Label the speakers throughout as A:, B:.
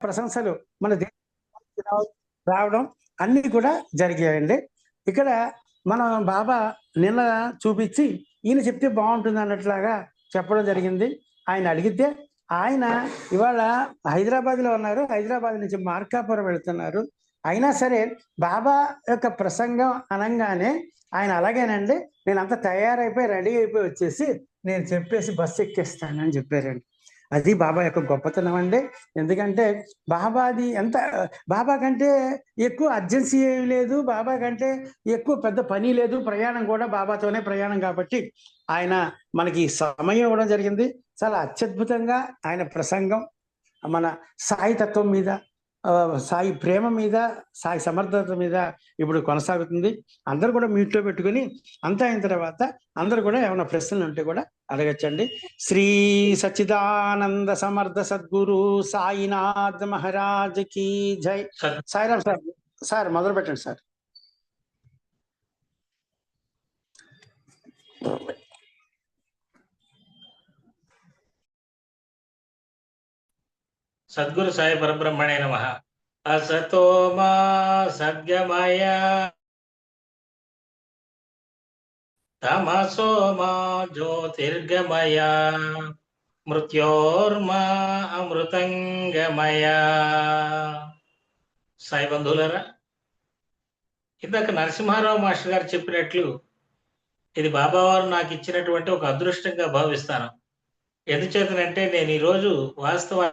A: ప్రశంసలు మన రావడం అన్ని కూడా జరిగాయండి. ఇక్కడ మన బాబా నిన్న చూపించి ఈయన చెప్తే బాగుంటుంది అన్నట్లాగా చెప్పడం జరిగింది. ఆయన అడిగితే ఆయన ఇవాళ హైదరాబాద్లో ఉన్నారు, హైదరాబాద్ నుంచి మార్కాపురం వెళుతున్నారు. అయినా సరే బాబా యొక్క ప్రసంగం అనగానే ఆయన అలాగేనండి, నేను అంతా తయారైపోయి రెడీ అయిపోయి వచ్చేసి నేను చెప్పేసి బస్సు ఎక్కేస్తానని చెప్పారండి. అది బాబా యొక్క గొప్పతనం అండి. ఎందుకంటే బాబాది ఎంత బాబా కంటే ఎక్కువ అర్జెన్సీ ఏమి లేదు, బాబా కంటే ఎక్కువ పెద్ద పని లేదు, ప్రయాణం కూడా బాబాతోనే ప్రయాణం కాబట్టి ఆయన మనకి సమయం ఇవ్వడం జరిగింది. చాలా అత్యద్భుతంగా ఆయన ప్రసంగం మన సాయి తత్వం మీద, సాయి ప్రేమ మీద, సాయి సమర్థత మీద ఇప్పుడు కొనసాగుతుంది. అందరూ కూడా మీట్లో పెట్టుకుని అంతా అయిన తర్వాత అందరూ కూడా ఏమైనా ప్రశ్నలు ఉంటే కూడా అడగచ్చండి. శ్రీ సచ్చిదానంద సమర్థ సద్గురు సాయినాథ్ మహారాజ్ కి జై. సాయిరామ్ సార్. సార్ మొదలు పెట్టండి సార్.
B: సద్గురు సాయి పరబ్రహ్మణే నమః. అసతో మా సద్గమయ తమసో మా జ్యోతిర్గమయ మృత్యోర్మా అమృతంగమయ. సాయి బంధువులారా, ఇందాక నరసింహారావు మాస్టర్ గారు చెప్పినట్లు ఇది బాబావారు నాకు ఇచ్చినటువంటి ఒక అదృష్టంగా భావిస్తాను. ఎందుచేతనంటే నేను ఈరోజు వాస్తవ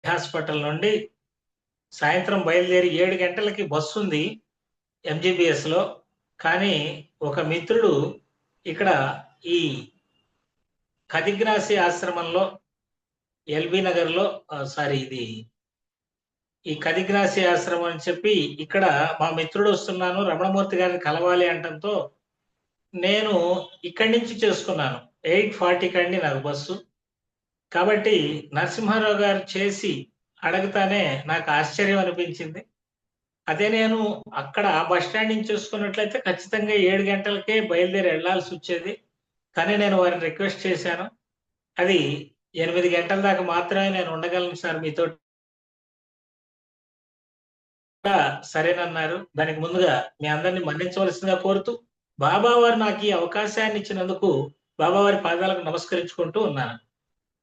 B: హాస్పిటల్ నుండి సాయంత్రం బయలుదేరి 7 గంటలకి బస్సు ఉంది MGBS లో. కానీ ఒక మిత్రుడు ఇక్కడ ఈ కదిగ్నాసి ఆశ్రమంలో LB నగర్లో ఇది ఈ కదిగ్నాసి ఆశ్రమం అని చెప్పి ఇక్కడ మా మిత్రుడు వస్తున్నాను, రమణమూర్తి గారిని కలవాలి అంటంతో నేను ఇక్కడి నుంచి చేసుకున్నాను. 8:40 కండి నాకు బస్సు. కాబట్టి నరసింహారావు గారు చేసి అడగతానే నాకు ఆశ్చర్యం అనిపించింది. అదే నేను అక్కడ ఆ బస్ స్టాండ్ నుంచి చూసుకున్నట్లయితే ఖచ్చితంగా 7 గంటలకే బయలుదేరి వెళ్లాల్సి వచ్చేది. కానీ నేను వారిని రిక్వెస్ట్ చేశాను, అది 8 గంటల దాకా మాత్రమే నేను ఉండగలను సార్ మీతో. సరేనన్నారు. దానికి ముందుగా మీ అందరినీ మన్నించవలసిందిగా కోరుతూ బాబా వారు నాకు ఈ అవకాశాన్ని ఇచ్చినందుకు బాబావారి పాదాలకు నమస్కరించుకుంటూ ఉన్నాను.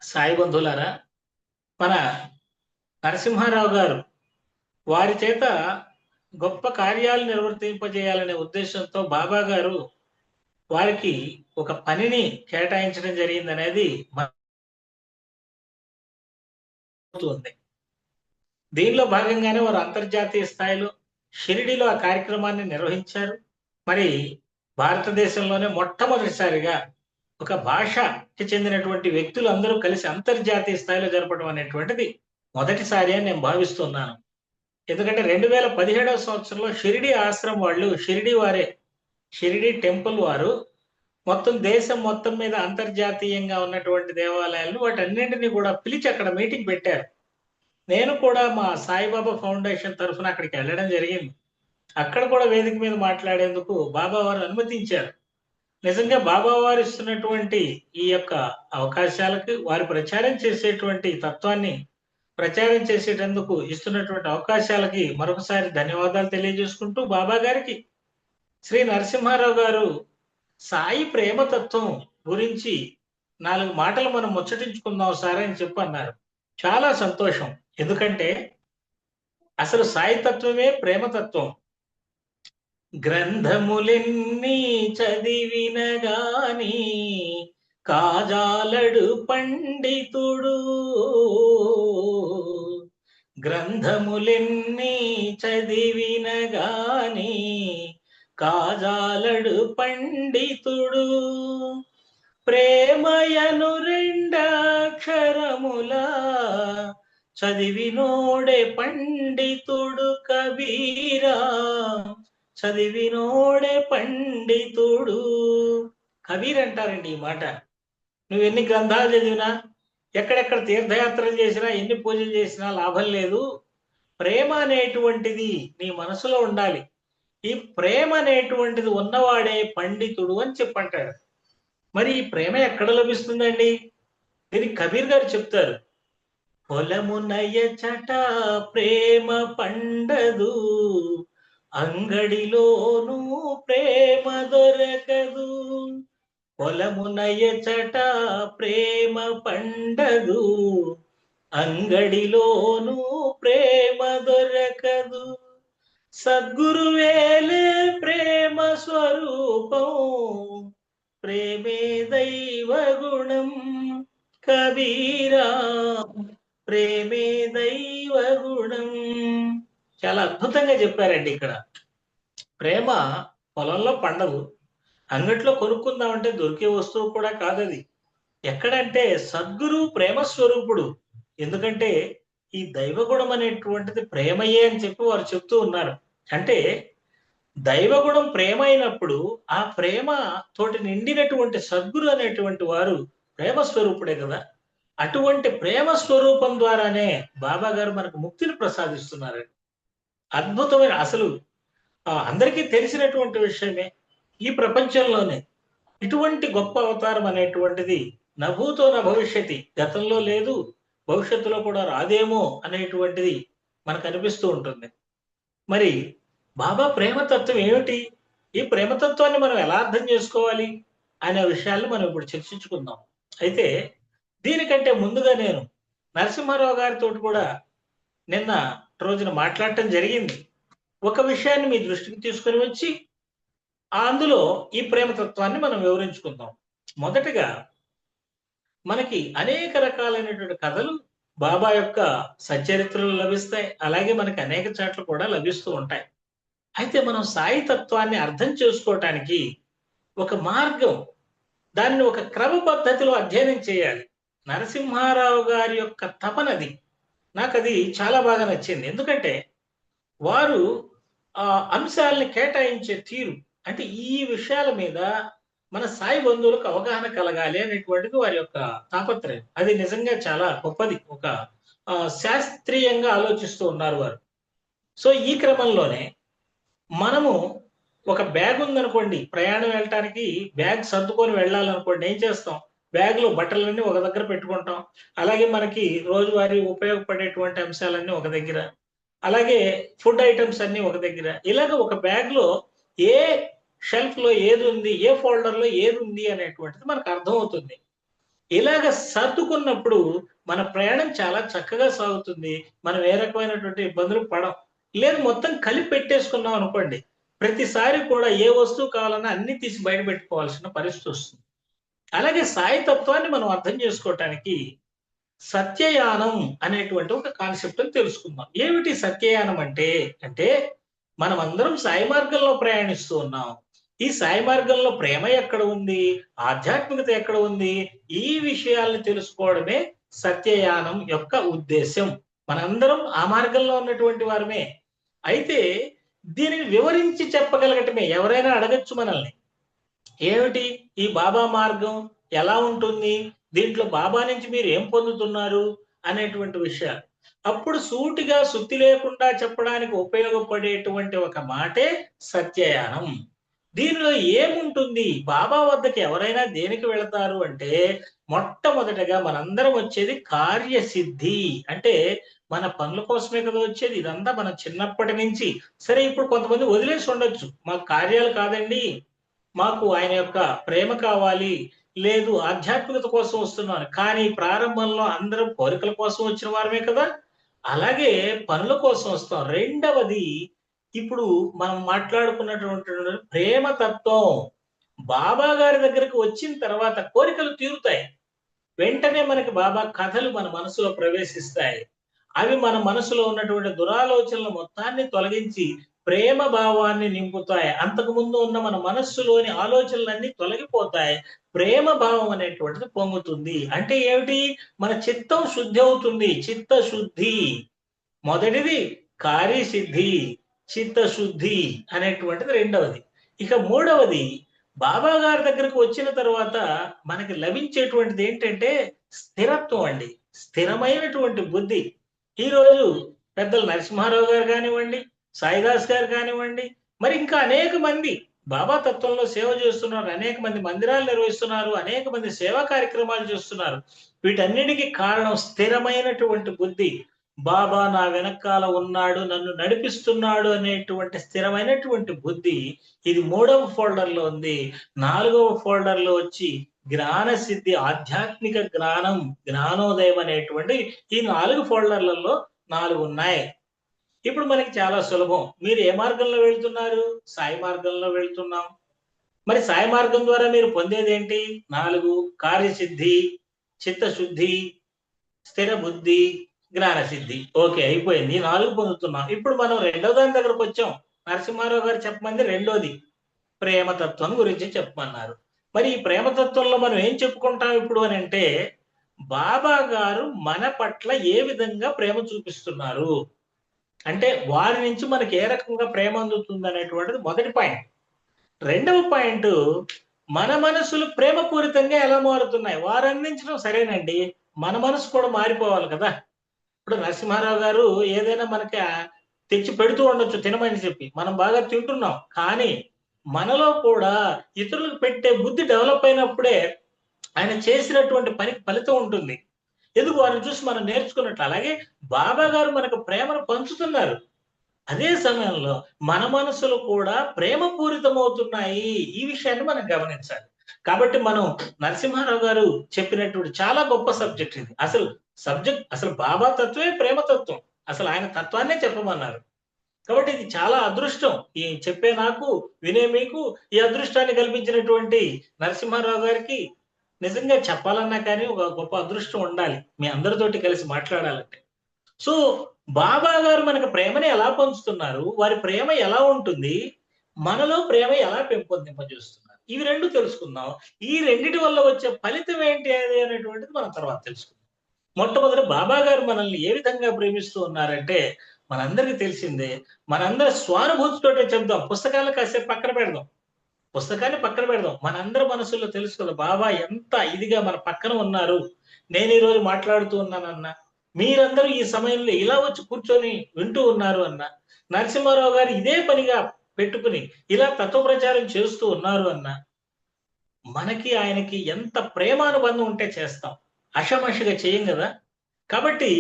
B: సాయి బంధువులారా, మన నరసింహారావు గారు వారి చేత గొప్ప కార్యాలు నిర్వర్తింపజేయాలనే ఉద్దేశంతో బాబా గారు వారికి ఒక పనిని కేటాయించడం జరిగిందనేది ఉంది. దీనిలో భాగంగానే వారు అంతర్జాతీయ స్థాయిలో షిరిడీలో ఆ కార్యక్రమాన్ని నిర్వహించారు. మరి భారతదేశంలోనే మొట్టమొదటిసారిగా ఒక భాషకి చెందినటువంటి వ్యక్తులు అందరూ కలిసి అంతర్జాతీయ స్థాయిలో జరపడం అనేటువంటిది మొదటిసారి అని నేను భావిస్తున్నాను. ఎందుకంటే 2017వ సంవత్సరంలో షిరిడీ ఆశ్రమం వాళ్ళు, షిరిడీ టెంపుల్ వారు మొత్తం దేశం మొత్తం మీద అంతర్జాతీయంగా ఉన్నటువంటి దేవాలయాలను వాటన్నింటినీ కూడా పిలిచి అక్కడ మీటింగ్ పెట్టారు. నేను కూడా మా సాయిబాబా ఫౌండేషన్ తరఫున అక్కడికి వెళ్ళడం జరిగింది. అక్కడ కూడా వేదిక మీద మాట్లాడేందుకు బాబా వారు అనుమతించారు. నిజంగా బాబా వారు ఇస్తున్నటువంటి ఈ యొక్క అవకాశాలకు, వారు ప్రచారం చేసేటువంటి తత్వాన్ని ప్రచారం చేసేటందుకు ఇస్తున్నటువంటి అవకాశాలకి మరొకసారి ధన్యవాదాలు తెలియజేసుకుంటూ, బాబా గారికి శ్రీ నరసింహారావు గారు సాయి ప్రేమతత్వం గురించి 4 మాటలు మనం ముచ్చటించుకుందాం సార్ అని చెప్పి అన్నారు. చాలా సంతోషం. ఎందుకంటే అసలు సాయి తత్వమే ప్రేమతత్వం. గ్రంథములెన్ని చదివిన గాని కాజాలడు పండితుడు, గ్రంథములెన్ని చదివిన గాని కాజాలడు పండితుడు, ప్రేమయను 2 అక్షరములా చదివినోడే పండితుడు కబీరా, చదివినోడే పండితుడు. కబీర్ అంటారండి ఈ మాట. నువ్వు ఎన్ని గ్రంథాలు చదివినా, ఎక్కడెక్కడ తీర్థయాత్రలు చేసినా, ఎన్ని పూజలు చేసినా లాభం లేదు. ప్రేమ అనేటువంటిది నీ మనసులో ఉండాలి. ఈ ప్రేమ అనేటువంటిది ఉన్నవాడే పండితుడు అని చెప్పంటాడు. మరి ఈ ప్రేమ ఎక్కడ లభిస్తుందండి? దీనికి కబీర్ గారు చెప్తారు, పొలమునయచట ప్రేమ పండదు, అంగడిలోనూ ప్రేమ దొరకదు. పొలమునయచట ప్రేమ పండదు, అంగడిలోనూ ప్రేమ దొరకదు. సద్గురువేలే ప్రేమ స్వరూపం, ప్రేమే దైవ గుణం కబీరా, ప్రేమే దైవ గుణం. చాలా అద్భుతంగా చెప్పారండి ఇక్కడ. ప్రేమ పొలంలో పండదు, అంగట్లో కొనుక్కుందామంటే దొరికే వస్తువు కూడా కాదది. ఎక్కడంటే సద్గురు ప్రేమ స్వరూపుడు. ఎందుకంటే ఈ దైవగుణం అనేటువంటిది ప్రేమయే అని చెప్పి వారు చెప్తూ ఉన్నారు. అంటే దైవగుణం ప్రేమ అయినప్పుడు ఆ ప్రేమ తోటి నిండినటువంటి సద్గురు అనేటువంటి వారు ప్రేమ స్వరూపుడే కదా. అటువంటి ప్రేమ స్వరూపం ద్వారానే బాబా గారు మనకు ముక్తిని ప్రసాదిస్తున్నారు. అద్భుతమైన, అసలు అందరికీ తెలిసినటువంటి విషయమే. ఈ ప్రపంచంలోనే ఇటువంటి గొప్ప అవతారం అనేటువంటిది నభూతో న భవిష్యతి, గతంలో లేదు, భవిష్యత్తులో కూడా రాదేమో అనేటువంటిది మనకు అనిపిస్తూ ఉంటుంది. మరి బాబా ప్రేమతత్వం ఏమిటి? ఈ ప్రేమతత్వాన్ని మనం ఎలా అర్థం చేసుకోవాలి అనే విషయాలు మనం ఇప్పుడు చర్చించుకుందాం. అయితే దీనికంటే ముందుగా నేను నరసింహారావు గారితో కూడా నిన్న రోజున మాట్లాడటం జరిగింది. ఒక విషయాన్ని మీ దృష్టికి తీసుకొని వచ్చి అందులో ఈ ప్రేమతత్వాన్ని మనం వివరించుకుందాం. మొదటగా మనకి అనేక రకాలైనటువంటి కథలు బాబా యొక్క సచ్చరిత్రలు లభిస్తాయి. అలాగే మనకి అనేక చాట్లు కూడా లభిస్తూ ఉంటాయి. అయితే మనం సాయి తత్వాన్ని అర్థం చేసుకోవటానికి ఒక మార్గం, దాన్ని ఒక క్రమ పద్ధతిలో అధ్యయనం చేయాలి. నరసింహారావు గారి యొక్క తపనది. నాకు అది చాలా బాగా నచ్చింది. ఎందుకంటే వారు అంశాలని కేటాయించే తీరు, అంటే ఈ విషయాల మీద మన సాయి బంధువులకు అవగాహన కలగాలి అనేటువంటిది వారి యొక్క తాపత్రయం. అది నిజంగా చాలా గొప్పది. ఒక శాస్త్రీయంగా ఆలోచిస్తూ ఉన్నారు వారు. సో ఈ క్రమంలోనే మనము ఒక బ్యాగ్ ఉందనుకోండి, ప్రయాణం వెళ్ళటానికి బ్యాగ్ సర్దుకొని వెళ్ళాలనుకోండి, ఏం చేస్తాం? బ్యాగ్ లో బట్టలన్నీ ఒక దగ్గర పెట్టుకుంటాం. అలాగే మనకి రోజువారీ ఉపయోగపడేటువంటి అంశాలన్నీ ఒక దగ్గర, అలాగే ఫుడ్ ఐటమ్స్ అన్ని ఒక దగ్గర. ఇలాగ ఒక బ్యాగ్ లో ఏ షెల్ఫ్ లో ఏది ఉంది, ఏ ఫోల్డర్ లో ఏది ఉంది అనేటువంటిది మనకు అర్థమవుతుంది. ఇలాగ సర్దుకున్నప్పుడు మన ప్రయాణం చాలా చక్కగా సాగుతుంది. మనం ఏ రకమైనటువంటి ఇబ్బందులు పడం. లేదు మొత్తం కలిపి పెట్టేసుకున్నాం అనుకోండి, ప్రతిసారి కూడా ఏ వస్తువు కావాలన్నా అన్ని తీసి బయట పెట్టుకోవాల్సిన పరిస్థితి వస్తుంది. అలాగే సాయి తత్వాన్ని మనం అర్థం చేసుకోవటానికి సత్యయానం అనేటువంటి ఒక కాన్సెప్ట్ తెలుసుకుందాం. ఏమిటి సత్యయానం అంటే? అంటే మనం అందరం సాయి మార్గంలో ప్రయాణిస్తూ ఉన్నాం. ఈ సాయి మార్గంలో ప్రేమ ఎక్కడ ఉంది, ఆధ్యాత్మికత ఎక్కడ ఉంది, ఈ విషయాల్ని తెలుసుకోవడమే సత్యయానం యొక్క ఉద్దేశం. మనందరం ఆ మార్గంలో ఉన్నటువంటి వారమే. అయితే దీనిని వివరించి చెప్పగలగటమే. ఎవరైనా అడగచ్చు మనల్ని, ఏమిటి ఈ బాబా మార్గం ఎలా ఉంటుంది, దీంట్లో బాబా నుంచి మీరు ఏం పొందుతున్నారు అనేటువంటి విషయాలు. అప్పుడు సూటిగా సుత్తి లేకుండా చెప్పడానికి ఉపయోగపడేటువంటి ఒక మాటే సత్యయానం. దీనిలో ఏముంటుంది? బాబా వద్దకి ఎవరైనా దేనికి వెళతారు అంటే మొట్టమొదటగా మనందరం వచ్చేది కార్యసిద్ధి. అంటే మన పనుల కోసమే కదా వచ్చేది. ఇదంతా మన చిన్నప్పటి నుంచి. సరే ఇప్పుడు కొంతమంది వదిలేసి ఉండొచ్చు, మాకు కార్యాలు కాదండి, మాకు ఆయన యొక్క ప్రేమ కావాలి, లేదు ఆధ్యాత్మికత కోసం వస్తున్నాను. కానీ ప్రారంభంలో అందరం కోరికల కోసం వచ్చిన వారమే కదా. అలాగే పనుల కోసం వస్తాం. రెండవది ఇప్పుడు మనం మాట్లాడుకున్నటువంటి ప్రేమతత్వం. బాబా గారి దగ్గరికి వచ్చిన తర్వాత కోరికలు తీరుతాయి. వెంటనే మనకి బాబా కథలు మన మనసులో ప్రవేశిస్తాయి. అవి మన మనసులో ఉన్నటువంటి దురాలోచనల మొత్తాన్ని తొలగించి ప్రేమ భావాన్ని నింపుతాయి. అంతకుముందు ఉన్న మన మనస్సులోని ఆలోచనలన్నీ తొలగిపోతాయి. ప్రేమ భావం అనేటువంటిది పొంగుతుంది. అంటే ఏమిటి? మన చిత్తం శుద్ధి అవుతుంది. చిత్తశుద్ధి మొదటిది, కార్యసిద్ధి, చిత్తశుద్ధి అనేటువంటిది రెండవది. ఇక మూడవది, బాబా గారి దగ్గరకు వచ్చిన తర్వాత మనకి లభించేటువంటిది ఏంటంటే స్థిరత్వం అండి. స్థిరమైనటువంటి బుద్ధి. ఈరోజు పెద్దలు నరసింహారావు గారు కానివ్వండి, సాయిదాస్ గారు కానివ్వండి, మరి ఇంకా అనేక మంది బాబా తత్వంలో సేవ చేస్తున్నారు, అనేక మంది మందిరాలు నిర్వహిస్తున్నారు, అనేక మంది సేవా కార్యక్రమాలు చేస్తున్నారు. వీటన్నిటికీ కారణం స్థిరమైనటువంటి బుద్ధి. బాబా నా వెనకాల ఉన్నాడు, నన్ను నడిపిస్తున్నాడు అనేటువంటి స్థిరమైనటువంటి బుద్ధి. ఇది 3వ ఫోల్డర్ లో ఉంది. 4వ ఫోల్డర్ లో వచ్చి జ్ఞాన సిద్ధి, ఆధ్యాత్మిక జ్ఞానం, జ్ఞానోదయం అనేటువంటి ఈ 4 ఫోల్డర్లలో 4 ఉన్నాయి. ఇప్పుడు మనకి చాలా సులభం. మీరు ఏ మార్గంలో వెళ్తున్నారు? సాయి మార్గంలో వెళ్తున్నాం. మరి సాయి మార్గం ద్వారా మీరు పొందేది ఏంటి? 4 కార్యసిద్ధి, చిత్తశుద్ధి, స్థిర బుద్ధి, జ్ఞాన సిద్ధి. ఓకే, అయిపోయింది. 4 పొందుతున్నాం. ఇప్పుడు మనం రెండో దాని దగ్గరకు వచ్చాం. నరసింహారావు గారు చెప్పమంది రెండోది ప్రేమతత్వం గురించి చెప్పమన్నారు. మరి ఈ ప్రేమతత్వంలో మనం ఏం చెప్పుకుంటాం ఇప్పుడు అని అంటే, బాబా గారు మన పట్ల ఏ విధంగా ప్రేమ చూపిస్తున్నారు, అంటే వారి నుంచి మనకి ఏ రకంగా ప్రేమ అందుతుంది అనేటువంటిది మొదటి పాయింట్. రెండవ పాయింట్, మన మనసులు ప్రేమపూరితంగా ఎలా మారుతున్నాయి. వారు అందించడం సరేనండి, మన మనసు కూడా మారిపోవాలి కదా. ఇప్పుడు నరసింహారావు గారు ఏదైనా మనకి తెచ్చి పెడుతూ ఉండొచ్చు తినమని చెప్పి, మనం బాగా తింటున్నాం. కానీ మనలో కూడా ఇతరులకు పెట్టే బుద్ధి డెవలప్ అయినప్పుడే ఆయన చేసినటువంటి పనికి ఫలితం ఉంటుంది. ఎందుకు? వారిని చూసి మనం నేర్చుకున్నట్లు. అలాగే బాబా గారు మనకు ప్రేమను పంచుతున్నారు. అదే సమయంలో మన మనసులు కూడా ప్రేమపూరితమవుతున్నాయి. ఈ విషయాన్ని మనం గమనించాలి. కాబట్టి మనం నరసింహారావు గారు చెప్పినటువంటి చాలా గొప్ప సబ్జెక్ట్ ఇది. అసలు బాబా తత్వమే ప్రేమతత్వం. అసలు ఆయన తత్వాన్నే చెప్పమన్నారు. కాబట్టి ఇది చాలా అదృష్టం. ఈ చెప్పే నాకు, వినే మీకు ఈ అదృష్టాన్ని కల్పించినటువంటి నరసింహారావు గారికి నిజంగా చెప్పాలన్నా కానీ ఒక గొప్ప అదృష్టం ఉండాలి, మీ అందరితోటి కలిసి మాట్లాడాలంటే. సో బాబా గారు మనకు ప్రేమని ఎలా పంచుతున్నారు, వారి ప్రేమ ఎలా ఉంటుంది, మనలో ప్రేమ ఎలా పెంపొందింపజేస్తున్నారు, ఇవి రెండు తెలుసుకుందాం. ఈ రెండిటి వల్ల వచ్చే ఫలితం ఏంటి అనేటువంటిది మనం తర్వాత తెలుసుకుందాం. మొట్టమొదటి బాబా గారు మనల్ని ఏ విధంగా ప్రేమిస్తూ ఉన్నారంటే, మనందరికీ తెలిసిందే. మనందరి స్వానుభూతితోటే చెప్దాం. పుస్తకాలను కాసేపు పక్కన పెడదాం. పుస్తకాన్ని పక్కన పెడదాం. మనందరి మనసుల్లో తెలుసు కదా, బాబా ఎంత ఇదిగా మన పక్కన ఉన్నారు. నేను ఈ రోజు మాట్లాడుతూ ఉన్నానన్నా, మీరందరూ ఈ సమయంలో ఇలా వచ్చి కూర్చొని వింటూ ఉన్నారు అన్న, నరసింహారావు గారు ఇదే పనిగా పెట్టుకుని ఇలా తత్వ ప్రచారం చేస్తూ ఉన్నారు అన్న, మనకి ఆయనకి ఎంత ప్రేమానుబంధం ఉంటే చేస్తాం. అషమషిగా చేయం కదా. కాబట్టి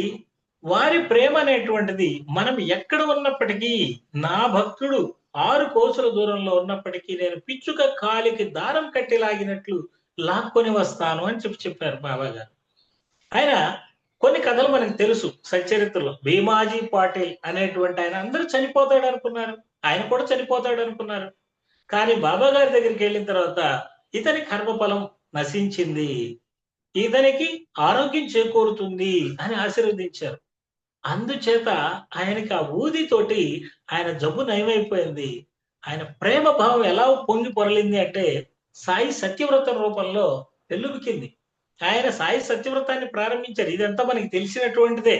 B: వారి ప్రేమ అనేటువంటిది మనం ఎక్కడ ఉన్నప్పటికీ, నా భక్తుడు 6 కోసుల దూరంలో ఉన్నప్పటికీ నేను పిచ్చుక కాలికి దారం కట్టి లాగినట్లు లాక్కొని వస్తాను అని చెప్పారు బాబా గారు. ఆయన కొన్ని కథలు మనకు తెలుసు సచ్చరిత్రలో. భీమాజీ పాటిల్ అనేటువంటి ఆయన అందరూ చనిపోతాడు అనుకున్నారు, ఆయన కూడా చనిపోతాడు అనుకున్నారు. కానీ బాబా గారి దగ్గరికి వెళ్ళిన తర్వాత ఇతని కర్మఫలం నశించింది, ఇతనికి ఆరోగ్యం చేకూరుతుంది అని ఆశీర్వదించారు. అందుచేత ఆయనకి ఆ ఊదితోటి ఆయన జబ్బు నయమైపోయింది. ఆయన ప్రేమ భావం ఎలా పొంగి పొరలింది అంటే, సాయి సత్యవ్రతం రూపంలో వెల్లువికింది. ఆయన సాయి సత్యవ్రతాన్ని ప్రారంభించారు. ఇదంతా మనకి తెలిసినటువంటిదే.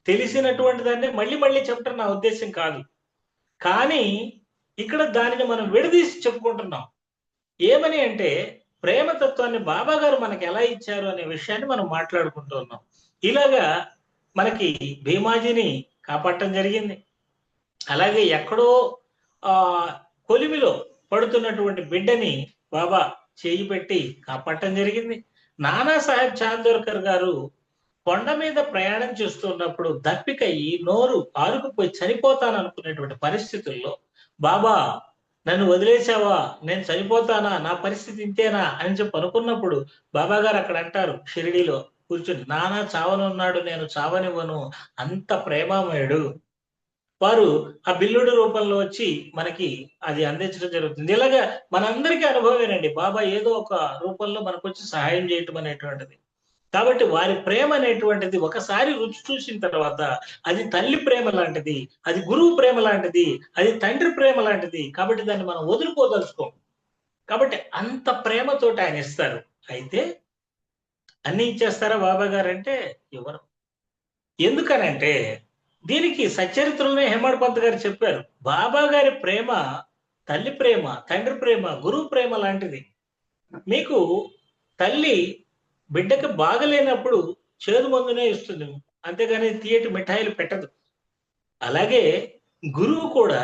B: తెలిసినటువంటి దాన్ని మళ్ళీ మళ్ళీ చెప్పడం నా ఉద్దేశం కాదు. కానీ ఇక్కడ దానిని మనం విడదీసి చెప్పుకుంటున్నాం. ఏమని అంటే, ప్రేమతత్వాన్ని బాబా గారు మనకి ఎలా ఇచ్చారు అనే విషయాన్ని మనం మాట్లాడుకుంటూ ఉన్నాం. ఇలాగా మనకి భీమాజీని కాపాడటం జరిగింది. అలాగే ఎక్కడో కొలిమిలో పడుతున్నటువంటి బిడ్డని బాబా చేయి పెట్టి కాపాడటం జరిగింది. నానాసాహెబ్ చాందోర్కర్ గారు కొండ మీద ప్రయాణం చేస్తున్నప్పుడు దప్పికయ్యి నోరు ఆరుకుపోయి చనిపోతాను అనుకునేటువంటి పరిస్థితుల్లో, బాబా నన్ను వదిలేసావా, నేను చనిపోతానా, నా పరిస్థితి ఇంతేనా అని చెప్పి అనుకున్నప్పుడు బాబా గారు అక్కడ అంటారు షిరిడీలో కూర్చుని, నానా చావనున్నాడు, నేను చావనివ్వను, అంత ప్రేమామయుడు. వారు ఆ బిల్లుడు రూపంలో వచ్చి మనకి అది అందించడం జరుగుతుంది. ఇలాగా మనందరికీ అనుభవమేనండి. బాబా ఏదో ఒక రూపంలో మనకు వచ్చి సహాయం చేయటం అనేటువంటిది. కాబట్టి వారి ప్రేమ అనేటువంటిది ఒకసారి రుచి చూసిన తర్వాత అది తల్లి ప్రేమ లాంటిది, అది గురువు ప్రేమ లాంటిది, అది తండ్రి ప్రేమ లాంటిది. కాబట్టి దాన్ని మనం వదులుకోదలుచుకోం. కాబట్టి అంత ప్రేమతోటి ఆయన ఇస్తారు. అయితే అన్ని ఇచ్చేస్తారా బాబా గారు అంటే ఎవరు. ఎందుకనంటే దీనికి సచ్చరిత్రలోనే హేమాడ్ పంత్ గారు చెప్పారు. బాబా గారి ప్రేమ తల్లి ప్రేమ, తండ్రి ప్రేమ, గురువు ప్రేమ లాంటిది. మీకు తల్లి బిడ్డకి బాగలేనప్పుడు చేదు మందునే ఇస్తుంది, అంతేగాని తీయటి మిఠాయిలు పెట్టదు. అలాగే గురువు కూడా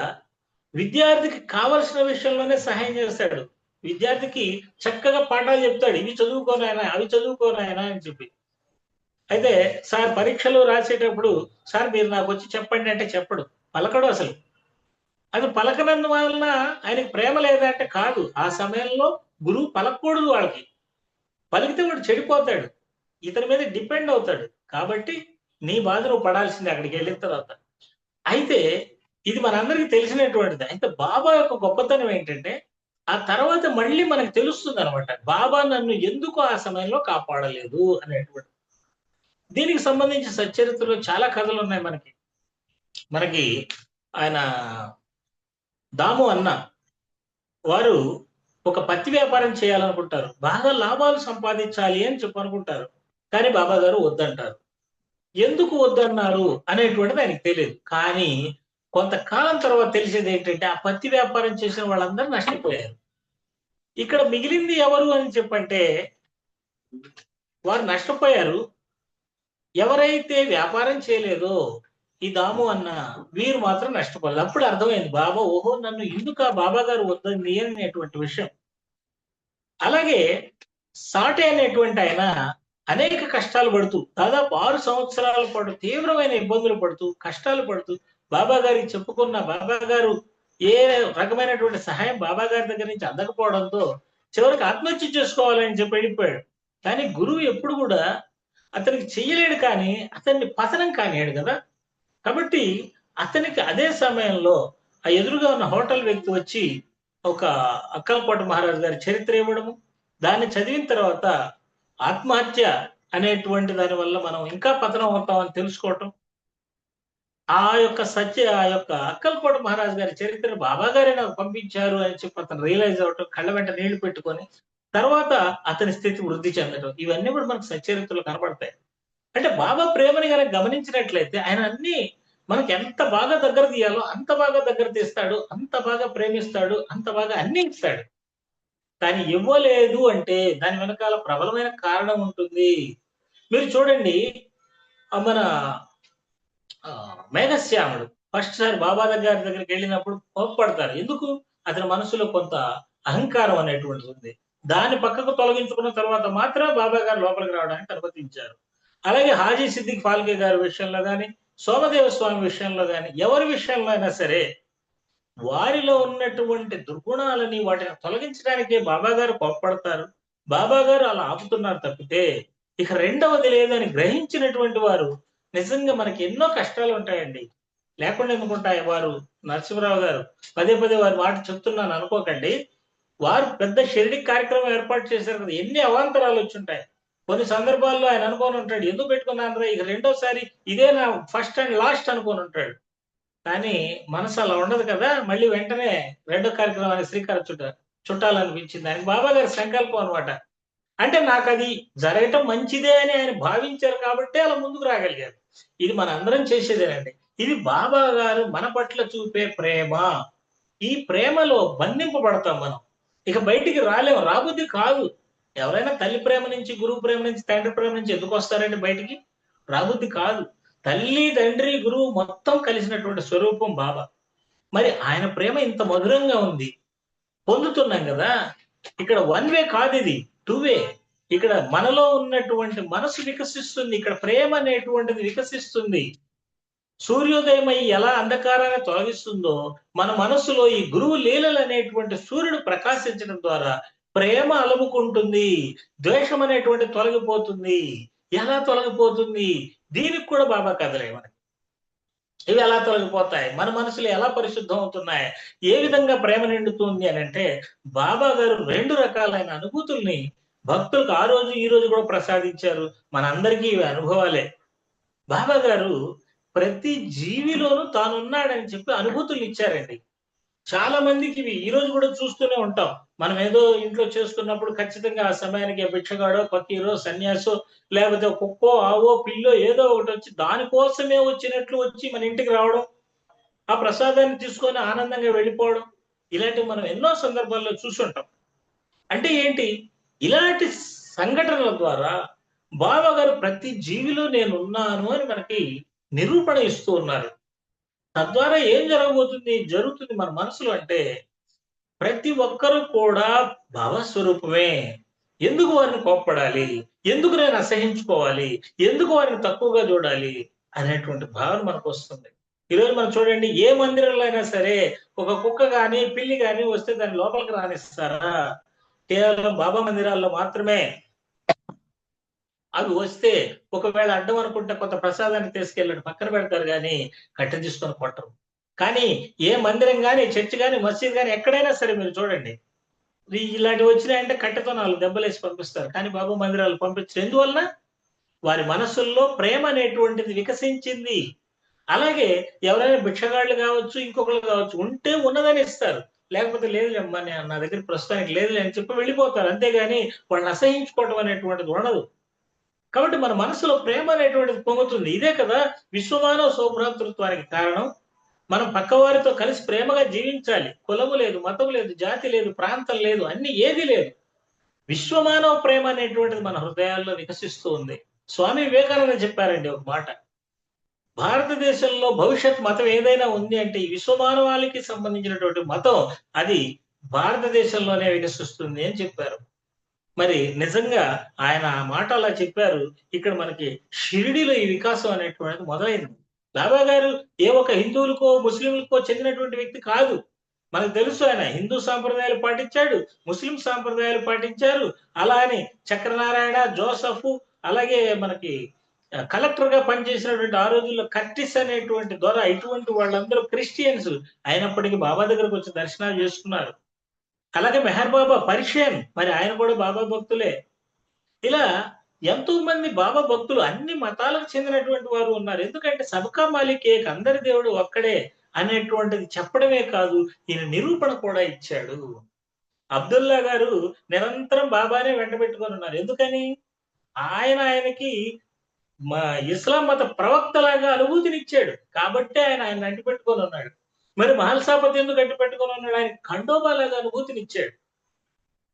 B: విద్యార్థికి కావలసిన విషయంలోనే సహాయం చేస్తాడు. విద్యార్థికి చక్కగా పాఠాలు చెప్తాడు. ఇవి చదువుకోనాయనా, అవి చదువుకోనాయనా అని చెప్పి. అయితే సార్ పరీక్షలు రాసేటప్పుడు సార్ మీరు నాకు వచ్చి చెప్పండి అంటే చెప్పడు. పలకడు అసలు. అది పలకనందు వలన ఆయనకి ప్రేమ లేదా అంటే కాదు. ఆ సమయంలో గురువు పలకకూడదు వాళ్ళకి. పలికితే వాడు చెడిపోతాడు. ఇతని మీద డిపెండ్ అవుతాడు. కాబట్టి నీ బాధ నువ్వు పడాల్సిందే అక్కడికి వెళ్ళిన తర్వాత. అయితే ఇది మనందరికీ తెలిసినటువంటిది. అయితే బాబా యొక్క గొప్పతనం ఏంటంటే, ఆ తర్వాత మళ్ళీ మనకు తెలుస్తుందనమాట. బాబా నన్ను ఎందుకు ఆ సమయంలో కాపాడలేదు అనేటువంటి. దీనికి సంబంధించి సచ్చరిత్రలో చాలా కథలున్నాయి మనకి. మనకి ఆయన దాము అన్న వారు ఒక పత్తి వ్యాపారం చేయాలనుకుంటారు. బాగా లాభాలు సంపాదించాలి అని చెప్పనుకుంటారు. కానీ బాబా గారు వద్దంటారు. ఎందుకు వద్దన్నారు అనేటువంటిది ఆయనకు తెలియదు. కానీ కొంతకాలం తర్వాత తెలిసేది ఏంటంటే, ఆ పత్తి వ్యాపారం చేసిన వాళ్ళందరూ నష్టపోయారు. ఇక్కడ మిగిలింది ఎవరు అని చెప్పంటే, వారు నష్టపోయారు. ఎవరైతే వ్యాపారం చేయలేదో ఈ దాము అన్న వీరు మాత్రం నష్టపోలేదు. అప్పుడు అర్థమైంది బాబా ఓహో నన్ను ఎందుకు ఆ బాబా గారు వద్దంది అనేటువంటి విషయం. అలాగే సాటే అనేటువంటి ఆయన అనేక కష్టాలు పడుతూ దాదాపు 6 సంవత్సరాల పాటు తీవ్రమైన ఇబ్బందులు పడుతూ కష్టాలు పడుతూ బాబా గారికి చెప్పుకున్న బాబా గారు ఏ రకమైనటువంటి సహాయం బాబా గారి దగ్గర నుంచి అందకపోవడంతో చివరికి ఆత్మహత్య చేసుకోవాలని చెప్పి వెళ్ళిపోయాడు. కానీ గురువు ఎప్పుడు కూడా అతనికి చెయ్యలేడు, కానీ అతన్ని పతనం కానియాడు కదా. కాబట్టి అతనికి అదే సమయంలో ఆ ఎదురుగా ఉన్న హోటల్ వ్యక్తి వచ్చి ఒక అక్కలకోట మహారాజు గారి చరిత్ర ఇవ్వడము, దాన్ని చదివిన తర్వాత ఆత్మహత్య అనేటువంటి దాని వల్ల మనం ఇంకా పతనం అవుతామని తెలుసుకోవటం, ఆ యొక్క అక్కలకోట మహారాజు గారి చరిత్ర బాబా గారే నాకు పంపించారు అని చెప్పి అతను రియలైజ్ అవటం, కళ్ళ వెంట నీళ్లు పెట్టుకొని తర్వాత అతని స్థితి వృద్ధి చెందటం, ఇవన్నీ కూడా మనకు సచ్చరిత్రలో కనబడతాయి. అంటే బాబా ప్రేమని కనుక గమనించినట్లయితే ఆయన అన్ని మనకి ఎంత బాగా దగ్గర తీయాలో అంత బాగా దగ్గర తీస్తాడు, అంత బాగా ప్రేమిస్తాడు, అంత బాగా అన్ని ఇస్తాడు. కానీ ఇవ్వలేదు అంటే దాని వెనకాల ప్రబలమైన కారణం ఉంటుంది. మీరు చూడండి మన మేఘశ్యాముడు ఫస్ట్ సారి బాబా గారి దగ్గరికి వెళ్ళినప్పుడు కోప్పడతారు. ఎందుకు? అతని మనసులో కొంత అహంకారం అనేటువంటిది ఉంది. దాన్ని పక్కకు తొలగించుకున్న తర్వాత మాత్రమే బాబా గారు లోపలికి రావడానికి అనుమతించారు. అలాగే హాజీ సిద్దిక్ ఫాల్కే గారి విషయంలో గాని, సోమదేవ స్వామి విషయంలో గాని, ఎవరి విషయంలో అయినా సరే వారిలో ఉన్నటువంటి దుర్గుణాలని వాటిని తొలగించడానికే బాబా గారు కోప్పడతారు. బాబా గారు అలా ఆపుతున్నారు తప్పితే ఇక రెండవది లేదని గ్రహించినటువంటి వారు నిజంగా మనకి ఎన్నో కష్టాలు ఉంటాయండి. లేకుండా ఎందుకుంటాయి? వారు నరసింహరావు గారు పదే పదే వారి మాట చెప్తున్నాను అనుకోకండి. వారు పెద్ద షిరిడి కార్యక్రమం ఏర్పాటు చేశారు కదా, ఎన్ని అవాంతరాలు వచ్చుంటాయి. కొన్ని సందర్భాల్లో ఆయన అనుకోని ఉంటాడు, ఎందుకు పెట్టుకున్నాను రా ఇక రెండోసారి ఇదే నా ఫస్ట్ అండ్ లాస్ట్ అనుకోని ఉంటాడు. కానీ మనసు అలా ఉండదు కదా, మళ్ళీ వెంటనే రెండో కార్యక్రమానికి శ్రీకారం చుట్టాలనిపించింది. ఆయన బాబా గారి సంకల్పం అనమాట. అంటే నాకు అది జరగటం మంచిదే అని ఆయన భావించారు కాబట్టి అలా ముందుకు రాగలిగారు. ఇది మన అందరం చేసేదేనండి. ఇది బాబా గారు మన పట్ల చూపే ప్రేమ. ఈ ప్రేమలో బంధింపబడతాం మనం. ఇక బయటికి రాలేము, రాబుద్ది కాదు. ఎవరైనా తల్లి ప్రేమ నుంచి, గురువు ప్రేమ నుంచి, తండ్రి ప్రేమ నుంచి ఎందుకు వస్తారండి బయటికి? రాబుద్ది కాదు. తల్లి, తండ్రి, గురువు మొత్తం కలిసినటువంటి స్వరూపం బాబా. మరి ఆయన ప్రేమ ఇంత మధురంగా ఉంది, పొందుతున్నాం కదా. ఇక్కడ వన్ వే కాదు, ఇది టూ వే. ఇక్కడ మనలో ఉన్నటువంటి మనసు వికసిస్తుంది, ఇక్కడ ప్రేమ అనేటువంటిది వికసిస్తుంది. సూర్యోదయం అయి ఎలా అంధకారాన్ని తొలగిస్తుందో మన మనసులో ఈ గురువు లీలలు అనేటువంటి సూర్యుడు ప్రకాశించడం ద్వారా ప్రేమ అలుముకుంటుంది, ద్వేషం అనేటువంటి తొలగిపోతుంది. ఎలా తొలగిపోతుంది? దీనికి కూడా బాబా కథలే మనకి. ఇవి ఎలా తొలగిపోతాయి? మన మనసులు ఎలా పరిశుద్ధం అవుతున్నాయి? ఏ విధంగా ప్రేమ నిండుతుంది అని అంటే, బాబా గారు 2 రకాలైన అనుభూతుల్ని భక్తులకు ఆ రోజు ఈ రోజు కూడా ప్రసాదించారు. మనందరికీ ఇవి అనుభవాలే. బాబా గారు ప్రతి జీవిలోనూ తానున్నాడని చెప్పి అనుభూతులు ఇచ్చారండి. చాలా మందికి ఇవి ఈ రోజు కూడా చూస్తూనే ఉంటాం. మనం ఏదో ఇంట్లో చేసుకున్నప్పుడు ఖచ్చితంగా ఆ సమయానికి భిక్షగాడో, ఫకీరో, సన్యాసో, లేకపోతే కుక్కో, ఆవో, పిల్లో ఏదో ఒకటి వచ్చి దానికోసమే వచ్చినట్లు వచ్చి మన ఇంటికి రావడం, ఆ ప్రసాదాన్ని తీసుకొని ఆనందంగా వెళ్ళిపోవడం, ఇలాంటివి మనం ఎన్నో సందర్భాల్లో చూసుంటాం. అంటే ఏంటి? ఇలాంటి సంఘటనల ద్వారా బాబా గారు ప్రతి జీవిలో నేనున్నాను అని మనకి నిరూపణ ఇస్తూ ఉన్నారు. తద్వారా ఏం జరగబోతుంది, జరుగుతుంది మన మనసులో అంటే ప్రతి ఒక్కరూ కూడా భావస్వరూపమే. ఎందుకు వారిని కోప్పడాలి? ఎందుకు నేను అసహించుకోవాలి? ఎందుకు వారిని తక్కువగా చూడాలి? అనేటువంటి భావన మనకొస్తుంది. ఈరోజు మనం చూడండి, ఏ మందిరంలో అయినా సరే ఒక కుక్క గాని, పిల్లి గాని వస్తే దాన్ని లోపలికి రానిస్తారా? కేవలం బాబా మందిరాల్లో మాత్రమే అవి వస్తే ఒకవేళ అడ్డం అనుకుంటే కొంత ప్రసాదాన్ని తీసుకెళ్ళి పక్కన పెడతారు గాని కట్టె తీసుకొని కొట్టరు. కానీ ఏ మందిరం గాని, చర్చ్ గాని, మసీద్ గాని ఎక్కడైనా సరే మీరు చూడండి. ఇలాంటివి వచ్చినాయంటే కట్టెతో 4 దెబ్బలేసి పంపిస్తారు. కానీ బాబా మందిరాలు పంపించరు. ఎందువలన? వారి మనస్సుల్లో ప్రేమ అనేటువంటిది వికసించింది. అలాగే ఎవరైనా భిక్షగాళ్ళు కావచ్చు, ఇంకొకళ్ళు కావచ్చు, ఉంటే ఉన్నదని ఇస్తారు. లేకపోతే లేదులేమ్మా నా దగ్గర ప్రస్తుతానికి లేదులే అని చెప్పి వెళ్ళిపోతారు. అంతేగాని వాళ్ళని అసహించుకోవడం అనేటువంటిది ఉండదు. కాబట్టి మన మనసులో ప్రేమ అనేటువంటిది పొంగుతుంది. ఇదే కదా విశ్వమానవ సౌభ్రాతృత్వానికి కారణం. మనం పక్కవారితో కలిసి ప్రేమగా జీవించాలి. కులము లేదు, మతం లేదు, జాతి లేదు, ప్రాంతం లేదు, అన్ని ఏది లేదు. విశ్వమానవ ప్రేమ అనేటువంటిది మన హృదయాల్లో వికసిస్తూ ఉంది. స్వామి వివేకానంద చెప్పారండి ఒక మాట. భారతదేశంలో భవిష్యత్ మతం ఏదైనా ఉంది అంటే ఈ విశ్వమానవాళికి సంబంధించినటువంటి మతం అది భారతదేశంలోనే వికసిస్తుంది అని చెప్పారు. మరి నిజంగా ఆయన ఆ మాట అలా చెప్పారు. ఇక్కడ మనకి షిరిడీలో ఈ వికాసం అనేటువంటిది మొదలైంది. బాబా గారు ఏ ఒక్క హిందువులకో, ముస్లింలకో చెందినటువంటి వ్యక్తి కాదు. మనకు తెలుసు ఆయన హిందూ సాంప్రదాయాలు పాటించాడు, ముస్లిం సాంప్రదాయాలు పాటించారు. అలా అని చక్రనారాయణ, జోసఫ్, అలాగే మనకి కలెక్టర్ గా పనిచేసినటువంటి ఆ రోజుల్లో కర్టిస్ అనేటువంటి దొర, ఇటువంటి వాళ్ళందరూ క్రిస్టియన్స్ అయినప్పటికీ బాబా దగ్గరకు వచ్చి దర్శనాలు చేసుకున్నారు. అలాగే మెహర్ బాబా పర్షియన్, మరి ఆయన కూడా బాబా భక్తులే. ఇలా ఎంతో మంది బాబా భక్తులు అన్ని మతాలకు చెందినటువంటి వారు ఉన్నారు. ఎందుకంటే సబ్కా మాలిక్ ఏక్, అందరి దేవుడు ఒక్కడే అనేటువంటిది చెప్పడమే కాదు, ఈయన నిరూపణ కూడా ఇచ్చాడు. అబ్దుల్లా గారు నిరంతరం బాబానే వెంట పెట్టుకొని ఉన్నారు. ఎందుకని? ఆయనకి ఇస్లాం మత ప్రవక్తలాగా అనుభూతినిచ్చాడు. కాబట్టే ఆయన అంటిపెట్టుకొని ఉన్నాడు. మరి మహల్సాపతి ఎందుకు అంటిపెట్టుకొని ఉన్నాడు? ఆయన ఖండోబాలాగా అనుభూతినిచ్చాడు.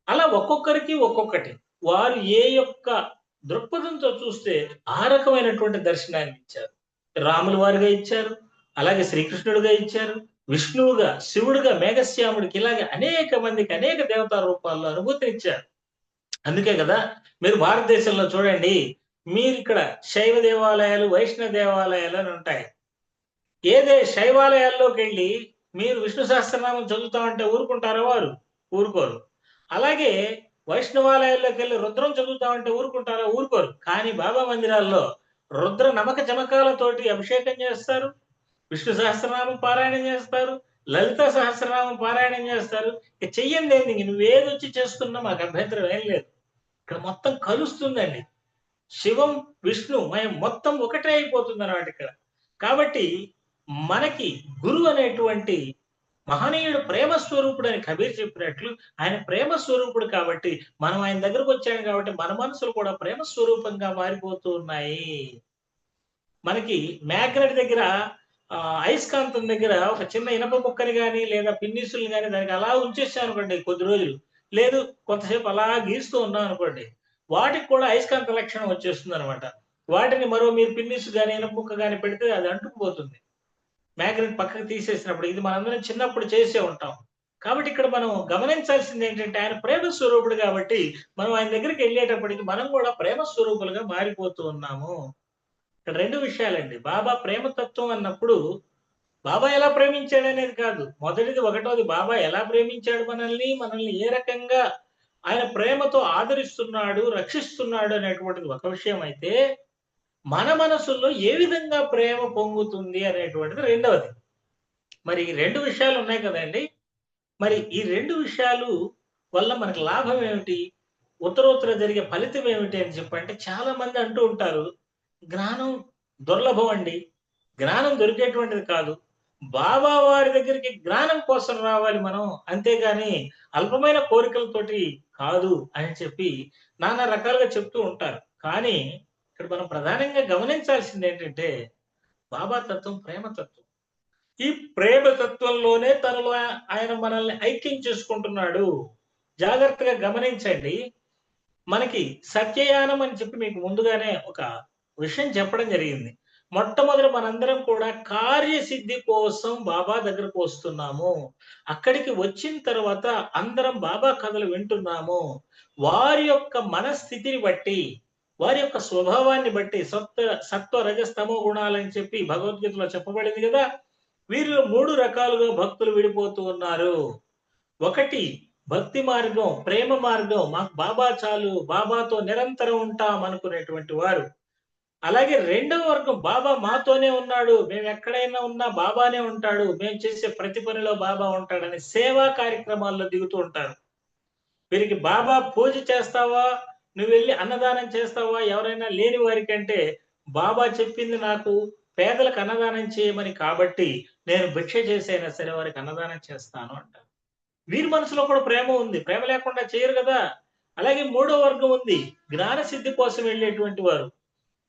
B: అలా ఒక్కొక్కరికి ఒక్కొక్కటి. వారు ఏ యొక్క దృక్పథంతో చూస్తే ఆ రకమైనటువంటి దర్శనాన్ని ఇచ్చారు. రాముల వారిగా ఇచ్చారు, అలాగే శ్రీకృష్ణుడిగా ఇచ్చారు, విష్ణువుగా, శివుడుగా, మేఘశ్యాముడికి, ఇలాగే అనేక మందికి అనేక దేవతా రూపాల్లో అనుభూతినిచ్చారు. అందుకే కదా మీరు భారతదేశంలో చూడండి, మీరిక్కడ శైవ దేవాలయాలు, వైష్ణవ దేవాలయాలు అని ఉంటాయి. శైవాలయాల్లోకి వెళ్ళి మీరు విష్ణు సహస్రనామం చదువుతామంటే ఊరుకుంటారా వారు? ఊరుకోరు. అలాగే వైష్ణవాలయాల్లోకి వెళ్ళి రుద్రం చదువుతామంటే ఊరుకుంటారా? ఊరుకోరు. కానీ బాబా మందిరాల్లో రుద్ర నమక చమకాలతోటి అభిషేకం చేస్తారు, విష్ణు సహస్రనామం పారాయణం చేస్తారు, లలిత సహస్రనామం పారాయణం చేస్తారు. ఇక చెయ్యండి ఏంది, నువ్వేదొచ్చి చేసుకున్నా మాకు అభ్యంతరం ఏం లేదు. ఇక్కడ మొత్తం కలుస్తుందండి. శివం, విష్ణు మయం మొత్తం ఒకటే అయిపోతుంది అన్నమాట ఇక్కడ. కాబట్టి మనకి గురువు అనేటువంటి మహనీయుడు ప్రేమ స్వరూపుడు అని కబీర్ చెప్పినట్లు ఆయన ప్రేమ స్వరూపుడు కాబట్టి మనం ఆయన దగ్గరకు వచ్చాం కాబట్టి మన మనసులు కూడా ప్రేమ స్వరూపంగా మారిపోతూ ఉన్నాయి. మనకి మ్యాగ్నెట్ దగ్గర అయస్కాంతం దగ్గర ఒక చిన్న ఇనప ముక్కని గాని లేదా పిన్నిసుల్ని గాని దానికి అలా ఉంచేసాం అనుకోండి కొద్ది రోజులు, లేదు కొంతసేపు అలా గీస్తూ ఉన్నాం అనుకోండి, వాటికి కూడా అయస్కాంత లక్షణం వచ్చేస్తుంది అనమాట. వాటిని మరో మీరు పిన్నిసు గాని ఇనప ముక్క గాని పెడితే అది అంటుకుపోతుంది. మ్యాగ్నెట్ పక్కకు తీసేసినప్పుడు. ఇది మనందరం చిన్నప్పుడు చేసే ఉంటాం. కాబట్టి ఇక్కడ మనం గమనించాల్సింది ఏంటంటే ఆయన ప్రేమ స్వరూపుడు కాబట్టి మనం ఆయన దగ్గరికి వెళ్ళేటప్పటికి మనం కూడా ప్రేమ స్వరూపులుగా మారిపోతూ ఉన్నాము. ఇక్కడ 2 విషయాలండి. బాబా ప్రేమతత్వం అన్నప్పుడు బాబా ఎలా ప్రేమించాడు అనేది కాదు. ఒకటోది బాబా ఎలా ప్రేమించాడు మనల్ని ఏ రకంగా ఆయన ప్రేమతో ఆదరిస్తున్నాడు, రక్షిస్తున్నాడు అనేటువంటిది ఒక విషయం అయితే, మన మనసుల్లో ఏ విధంగా ప్రేమ పొంగుతుంది అనేటువంటిది రెండవది. మరి ఈ 2 విషయాలు ఉన్నాయి కదండి. మరి ఈ 2 విషయాలు వల్ల మనకు లాభం ఏమిటి? ఉత్తరోత్తర జరిగే ఫలితం ఏమిటి అని చెప్పంటే చాలా మంది అంటూ ఉంటారు, జ్ఞానం దుర్లభం అండి. జ్ఞానం దొరికేటువంటిది కాదు. బాబా వారి దగ్గరికి జ్ఞానం కోసం రావాలి మనం. అంతేగాని అల్పమైన కోరికలతోటి కాదు అని చెప్పి నానా రకాలుగా చెప్తూ ఉంటారు. కానీ ఇక్కడ మనం ప్రధానంగా గమనించాల్సింది ఏంటంటే బాబా తత్వం ప్రేమతత్వం. ఈ ప్రేమతత్వంలోనే తనలో ఆయన మనల్ని ఐక్యం చేసుకుంటున్నాడు. జాగ్రత్తగా గమనించండి. మనకి సత్యయానం అని చెప్పి మీకు ముందుగానే ఒక విషయం చెప్పడం జరిగింది. మొట్టమొదటి మనందరం కూడా కార్యసిద్ధి కోసం బాబా దగ్గరకు వస్తున్నాము. అక్కడికి వచ్చిన తర్వాత అందరం బాబా కథలు వింటున్నాము. వారి యొక్క మనస్థితిని బట్టి, వారి యొక్క స్వభావాన్ని బట్టి సత్వ రజస్ తమో గుణాలని చెప్పి భగవద్గీతలో చెప్పబడింది కదా. వీరిలో 3 రకాలుగా భక్తులు విడిపోతూ ఉన్నారు. ఒకటి భక్తి మార్గం, ప్రేమ మార్గం, మాకు బాబా చాలు, బాబాతో నిరంతరం ఉంటాం అనుకునేటువంటి వారు. అలాగే రెండవ వర్గం బాబా మాతోనే ఉన్నాడు, మేము ఎక్కడైనా ఉన్నా బాబానే ఉంటాడు, మేము చేసే ప్రతి పనిలో బాబా ఉంటాడని సేవా కార్యక్రమాల్లో దిగుతూ ఉంటారు. వీరికి బాబా పూజ చేస్తావా, నువ్వు వెళ్ళి అన్నదానం చేస్తావా, ఎవరైనా లేని వారికంటే బాబా చెప్పింది నాకు పేదలకు అన్నదానం చేయమని కాబట్టి నేను భిక్ష చేసైనా సరే వారికి అన్నదానం చేస్తాను అంటారు. వీరి మనసులో కూడా ప్రేమ ఉంది, ప్రేమ లేకుండా చేయరు కదా. అలాగే మూడో వర్గం ఉంది, జ్ఞాన సిద్ధి కోసం వెళ్ళేటువంటి వారు.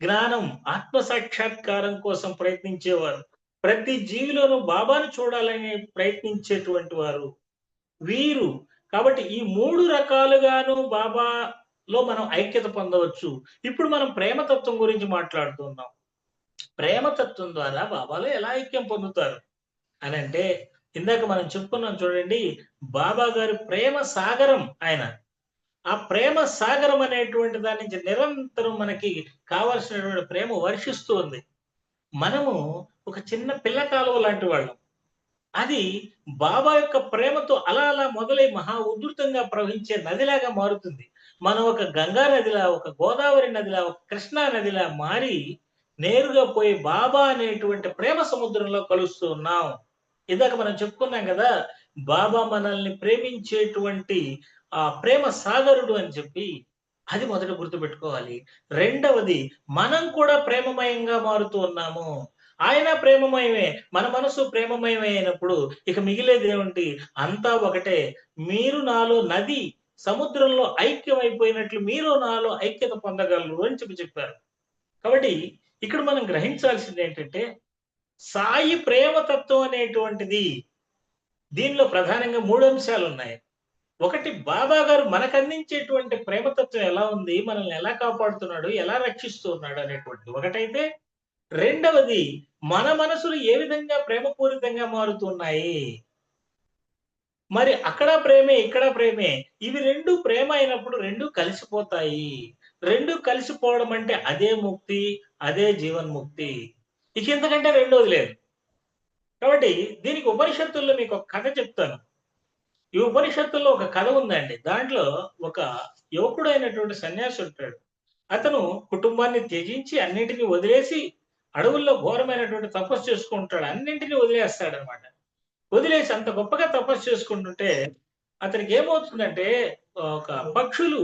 B: జ్ఞానం, ఆత్మ సాక్షాత్కారం కోసం ప్రయత్నించేవారు, ప్రతి జీవిలోనూ బాబాను చూడాలని ప్రయత్నించేటువంటి వారు వీరు. కాబట్టి ఈ 3 రకాలుగాను బాబాలో మనం ఐక్యత పొందవచ్చు. ఇప్పుడు మనం ప్రేమతత్వం గురించి మాట్లాడుతున్నాం. ప్రేమతత్వం ద్వారా బాబాలో ఎలా ఐక్యం పొందుతారు అని అంటే, ఇందాక మనం చెప్పుకున్నాం చూడండి, బాబా గారి ప్రేమ సాగరం ఆయన. ఆ ప్రేమ సాగరం అనేటువంటి దాని నుంచి నిరంతరం మనకి కావలసినటువంటి ప్రేమ వర్షిస్తూ ఉంది. మనము ఒక చిన్న పిల్ల కాలువ లాంటి వాళ్ళం. అది బాబా యొక్క ప్రేమతో అలా అలా మొదలై మహా ఉధృతంగా ప్రవహించే నదిలాగా మారుతుంది. మనం ఒక గంగా నదిలా, ఒక గోదావరి నదిలా, ఒక కృష్ణా నదిలా మారి నేరుగా పోయి బాబా అనేటువంటి ప్రేమ సముద్రంలో కలుస్తూ ఉన్నాం. ఇందాక మనం చెప్పుకున్నాం కదా, బాబా మనల్ని ప్రేమించేటువంటి ఆ ప్రేమ సాగరుడు అని చెప్పి. అది మొదట గుర్తుపెట్టుకోవాలి. రెండవది, మనం కూడా ప్రేమమయంగా మారుతూ ఉన్నాము. ఆయన ప్రేమమయమే, మన మనసు ప్రేమమయమే అయినప్పుడు ఇక మిగిలేది ఏమిటి? అంతా ఒకటే. మీరు నాలో నది సముద్రంలో ఐక్యమైపోయినట్లు మీరు నాలో ఐక్యత పొందగలరు అని చెప్పారు. కాబట్టి ఇక్కడ మనం గ్రహించాల్సింది ఏంటంటే, సాయి ప్రేమతత్వం అనేటువంటిది, దీనిలో ప్రధానంగా 3 అంశాలు ఉన్నాయి. ఒకటి, బాబా గారు మనకు అందించేటువంటి ప్రేమతత్వం ఎలా ఉంది, మనల్ని ఎలా కాపాడుతున్నాడు, ఎలా రక్షిస్తూ ఉన్నాడు అనేటువంటిది ఒకటైతే, రెండవది మన మనసులు ఏ విధంగా ప్రేమపూరితంగా మారుతున్నాయి. మరి అక్కడ ప్రేమే, ఇక్కడ ప్రేమే. ఇవి 2 ప్రేమ అయినప్పుడు 2 కలిసిపోతాయి. 2 కలిసిపోవడం అంటే అదే ముక్తి, అదే జీవన్ముక్తి. ఇక ఇంతకంటే రెండోది లేదు. కాబట్టి దీనికి ఉపనిషత్తుల్లో మీకు ఒక కథ చెప్తాను. ఈ ఉపనిషత్తుల్లో ఒక కథ ఉందండి. దాంట్లో ఒక యువకుడు అయినటువంటి సన్యాసి ఉంటాడు. అతను కుటుంబాన్ని త్యజించి అన్నింటినీ వదిలేసి అడవుల్లో ఘోరమైనటువంటి తపస్సు చేసుకుంటాడు. అన్నింటినీ వదిలేస్తాడనమాట. వదిలేసి అంత గొప్పగా తపస్సు చేసుకుంటుంటే అతనికి ఏమవుతుందంటే, ఒక పక్షులు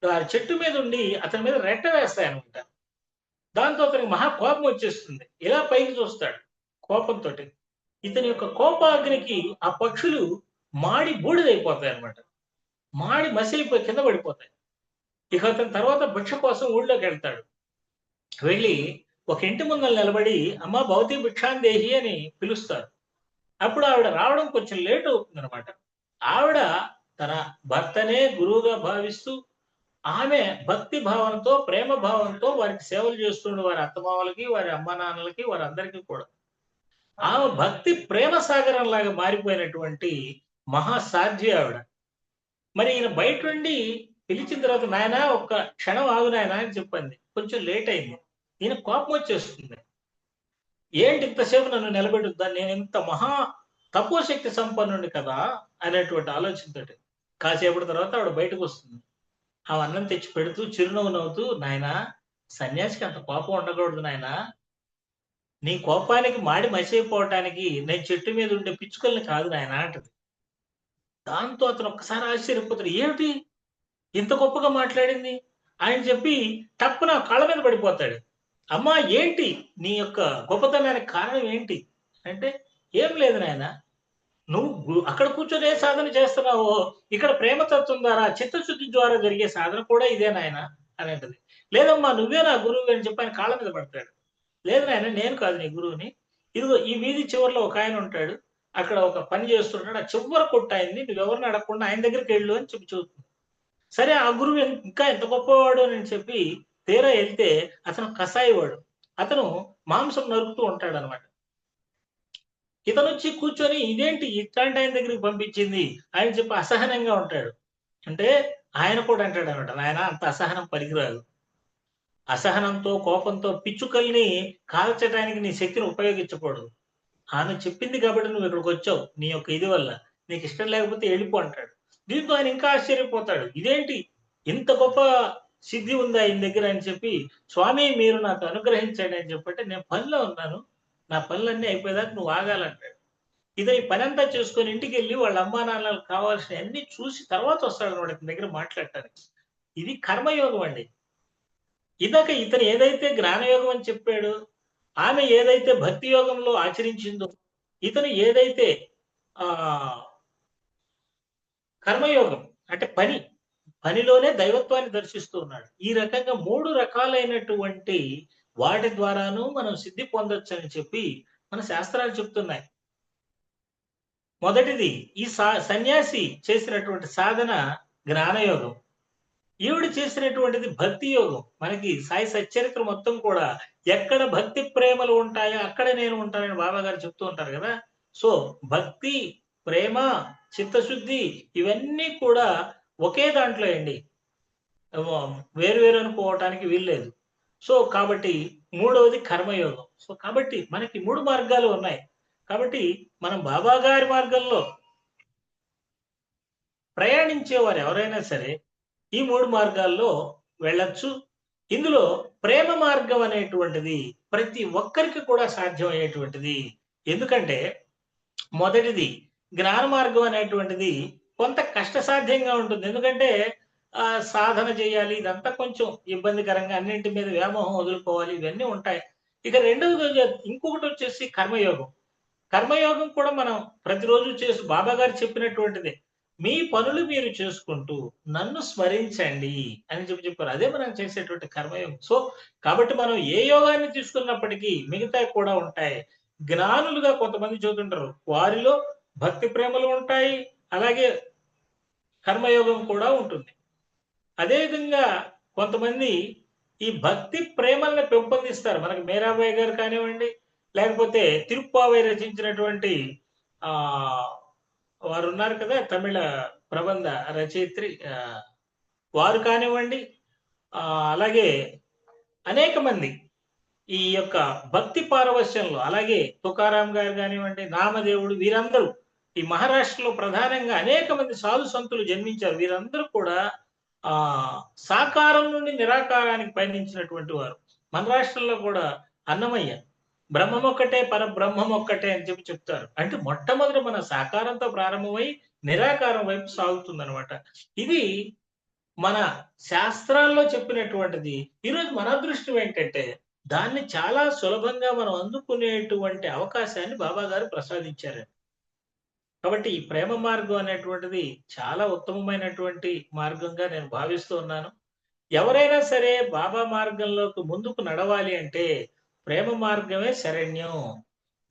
B: ఆ చెట్టు మీద ఉండి అతని మీద రెట్ట వేస్తాయనమాట. దాంతో అతనికి మహా కోపం వచ్చేస్తుంది. ఇలా పైకి చూస్తాడు కోపంతోటి. ఇతని యొక్క కోపాగ్నికి ఆ పక్షులు మాడి బూడిదైపోతాయి అనమాట. మాడి మసిలిపోయి కింద పడిపోతాయి. ఇక అతని తర్వాత భిక్ష కోసం ఊళ్ళోకి వెళ్తాడు. వెళ్ళి ఒక ఇంటి ముందర నిలబడి, అమ్మ భవతి భిక్షాందేహి అని పిలుస్తారు. అప్పుడు ఆవిడ రావడం కొంచెం లేట్ అవుతుందన్నమాట. ఆవిడ తన భర్తనే గురువుగా భావిస్తూ, ఆమె భక్తి భావంతో, ప్రేమ భావంతో వారికి సేవలు చేస్తుండే వారి అత్తమామలకి, వారి అమ్మ నాన్నలకి, వారందరికీ కూడా. ఆమె భక్తి ప్రేమ సాగరం లాగా మారిపోయినటువంటి మహాసాధ్వి ఆవిడ. మరి ఈయన బయట నుండి పిలిచిన తర్వాత, నాయన ఒక్క క్షణం ఆగు నాయన అని చెప్పింది. కొంచెం లేట్ అయింది. ఈయన కోపం వచ్చేస్తుంది. ఏంటి ఇంతసేపు నన్ను నిలబెట్టుద్దా, నేను ఇంత మహా తపోశక్తి సంపన్నుడి కదా అనేటువంటి ఆలోచనతోటి. కాసేపటి తర్వాత ఆవిడ బయటకు వస్తుంది. ఆ అన్నం తెచ్చి పెడుతూ చిరునవ్వు నవ్వుతూ, నాయనా సన్యాసికి అంత కోపం ఉండకూడదు నాయనా, నీ కోపానికి మాడి మసైపోవటానికి నేను చెట్టు మీద ఉండే పిచ్చుకల్ని కాదు నాయనా అంటది. దాంతో అతను ఒక్కసారి ఆశ్చర్యపోతాడు. ఏమిటి ఇంత గొప్పగా మాట్లాడింది ఆయన చెప్పి టప్పున కాళ్ళ మీద పడిపోతాడు. అమ్మా ఏంటి నీ యొక్క గొప్పతనానికి కారణం ఏంటి అంటే, ఏం లేదు నాయన, నువ్వు అక్కడ కూర్చొని ఏ సాధన చేస్తున్నావో ఇక్కడ ప్రేమతత్వం ద్వారా చిత్తశుద్ధి ద్వారా జరిగే సాధన కూడా ఇదే నాయన అని అంటది. లేదమ్మా నువ్వే నా గురువు అని చెప్పి ఆయన కాళ్ళ మీద పడతాడు. లేదు నాయన నేను కాదు నీ గురువుని, ఇదిగో ఈ వీధి చివరిలో ఒక ఆయన ఉంటాడు, అక్కడ ఒక పని చేస్తుంటాడు, ఆ చివరి కొట్టు ఆయన్ని, నువ్వెవరిని అడగకుండా ఆయన దగ్గరికి వెళ్ళు అని చెప్పి చూస్తుంది. సరే ఆ గురువు ఇంకా ఎంత గొప్పవాడు అని చెప్పి తీరా వెళ్తే అతను కసాయివాడు. అతను మాంసం నరుకుతూ ఉంటాడు అనమాట. ఇతను వచ్చి కూర్చొని ఇదేంటి ఇట్లాంటి ఆయన దగ్గరికి పంపించింది ఆయన చెప్పి అసహనంగా ఉంటాడు. అంటే ఆయన కూడా అంటాడు అనమాట, నాయన అంత అసహనం పనికిరాదు. అసహనంతో కోపంతో పిచ్చుకల్ని కాల్చడానికి నీ శక్తిని ఉపయోగించకూడదు. ఆమె చెప్పింది కాబట్టి నువ్వు ఇక్కడికి వచ్చావు నీ యొక్క ఇది వల్ల. నీకు ఇష్టం లేకపోతే వెళ్ళిపో అంటాడు. దీంతో ఆయన ఇంకా ఆశ్చర్యపోతాడు. ఇదేంటి ఇంత గొప్ప సిద్ధి ఉందా ఆయన దగ్గర అని చెప్పి, స్వామి మీరు నాకు అనుగ్రహించండి అని చెప్పంటే, నేను పనిలో ఉన్నాను. నా పనులన్నీ అయిపోయేదాకా నువ్వు ఆగాలంటాడు. ఇతను ఈ పనంతా చేసుకొని ఇంటికెళ్ళి వాళ్ళ అమ్మా నాన్నలకు కావాల్సినవి అన్నీ చూసి తర్వాత వస్తాడన్నమాట ఇతని దగ్గర మాట్లాడటానికి. ఇది కర్మయోగం అండి. ఇందాక ఇతను ఏదైతే జ్ఞానయోగం అని చెప్పాడో, ఆమె ఏదైతే భక్తి యోగంలో ఆచరించిందో, ఇతను ఏదైతే కర్మయోగం అంటే పనిలోనే దైవత్వాన్ని దర్శిస్తూ ఉన్నాడు. ఈ రకంగా 3 రకాలైనటువంటి వాటి ద్వారాను మనం సిద్ధి పొందొచ్చని చెప్పి మన శాస్త్రాలు చెప్తున్నాయి. మొదటిది ఈ సన్యాసి చేసినటువంటి సాధన జ్ఞానయోగం. ఈవిడ చేసినటువంటిది భక్తి యోగం. మనకి సాయి సచ్చరిత్ర మొత్తం కూడా ఎక్కడ భక్తి ప్రేమలు ఉంటాయో అక్కడ నేను ఉంటానని బాబా గారు చెప్తూ ఉంటారు కదా. సో భక్తి, ప్రేమ, చిత్తశుద్ధి ఇవన్నీ కూడా ఒకే దాంట్లో అండి. వేరు అనుకోవటానికి వీల్లేదు. సో కాబట్టి మూడవది కర్మయోగం. సో కాబట్టి మనకి 3 మార్గాలు ఉన్నాయి. కాబట్టి మనం బాబా గారి మార్గంలో ప్రయాణించేవారు ఎవరైనా సరే ఈ 3 మార్గాల్లో వెళ్ళొచ్చు. ఇందులో ప్రేమ మార్గం అనేటువంటిది ప్రతి ఒక్కరికి కూడా సాధ్యమయ్యేటువంటిది. ఎందుకంటే మొదటిది జ్ఞాన మార్గం అనేటువంటిది కొంత కష్టసాధ్యంగా ఉంటుంది. ఎందుకంటే సాధన చేయాలి, ఇదంతా కొంచెం ఇబ్బందికరంగా, అన్నింటి మీద వ్యామోహం వదులుకోవాలి, ఇవన్నీ ఉంటాయి. ఇక రెండవది ఇంకొకటి వచ్చేసి కర్మయోగం. కర్మయోగం కూడా మనం ప్రతిరోజు చేసి బాబా గారు చెప్పినటువంటిదే. మీ పనులు మీరు చేసుకుంటూ నన్ను స్మరించండి అని చెప్పారు. అదే మనం చేసేటువంటి కర్మయోగం. సో కాబట్టి మనం ఏ యోగాన్ని తీసుకున్నప్పటికీ మిగతా కూడా ఉంటాయి. జ్ఞానులుగా కొంతమంది చదువుతుంటారు, వారిలో భక్తి ప్రేమలు ఉంటాయి, అలాగే కర్మయోగం కూడా ఉంటుంది. అదేవిధంగా కొంతమంది ఈ భక్తి ప్రేమల్ని పెంపొందిస్తారు. మనకి మీరాబాయి గారు కానివ్వండి, లేకపోతే తిరుప్పావై రచించినటువంటి వారు ఉన్నారు కదా, తమిళ ప్రబంధ రచయిత్రి, వారు కానివ్వండి, అలాగే అనేక మంది ఈ యొక్క భక్తి పారవశ్యంలో, అలాగే తుకారాం గారు కానివ్వండి, నామదేవుడు, వీరందరూ ఈ మహారాష్ట్రలో ప్రధానంగా అనేక మంది సాధు సంతులు జన్మించారు. వీరందరూ కూడా సాకారం నుండి నిరాకారానికి పయనించినటువంటి వారు. మన రాష్ట్రంలో కూడా అన్నమయ్య బ్రహ్మం ఒక్కటే పరబ్రహ్మం ఒక్కటే అని చెప్తారు. అంటే మొట్టమొదటి మన సాకారంతో ప్రారంభమై నిరాకారం వైపు సాగుతుందన్నమాట. ఇది మన శాస్త్రాల్లో చెప్పినటువంటిది. ఈరోజు మన అదృష్టం ఏంటంటే దాన్ని చాలా సులభంగా మనం అందుకునేటువంటి అవకాశాన్ని బాబా గారు ప్రసాదించారు. కాబట్టి ఈ ప్రేమ మార్గం అనేటువంటిది చాలా ఉత్తమమైనటువంటి మార్గంగా నేను భావిస్తూ ఉన్నాను. ఎవరైనా సరే బాబా మార్గంలోకి ముందుకు నడవాలి అంటే ప్రేమ మార్గమే శరణ్యం.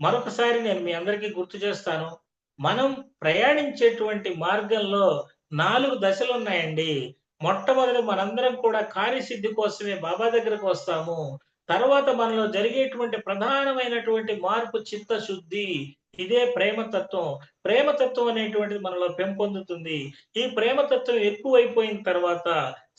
B: మరొకసారి నేను మీ అందరికీ గుర్తు చేస్తాను. మనం ప్రయాణించేటువంటి మార్గంలో 4 దశలు ఉన్నాయండి. మొట్టమొదటి మనందరం కూడా కార్యసిద్ధి కోసమే బాబా దగ్గరకు వస్తాము. తర్వాత మనలో జరిగేటువంటి ప్రధానమైనటువంటి మార్పు చిత్తశుద్ధి. ఇదే ప్రేమతత్వం. ప్రేమతత్వం అనేటువంటిది మనలో పెంపొందుతుంది. ఈ ప్రేమతత్వం ఎక్కువైపోయిన తర్వాత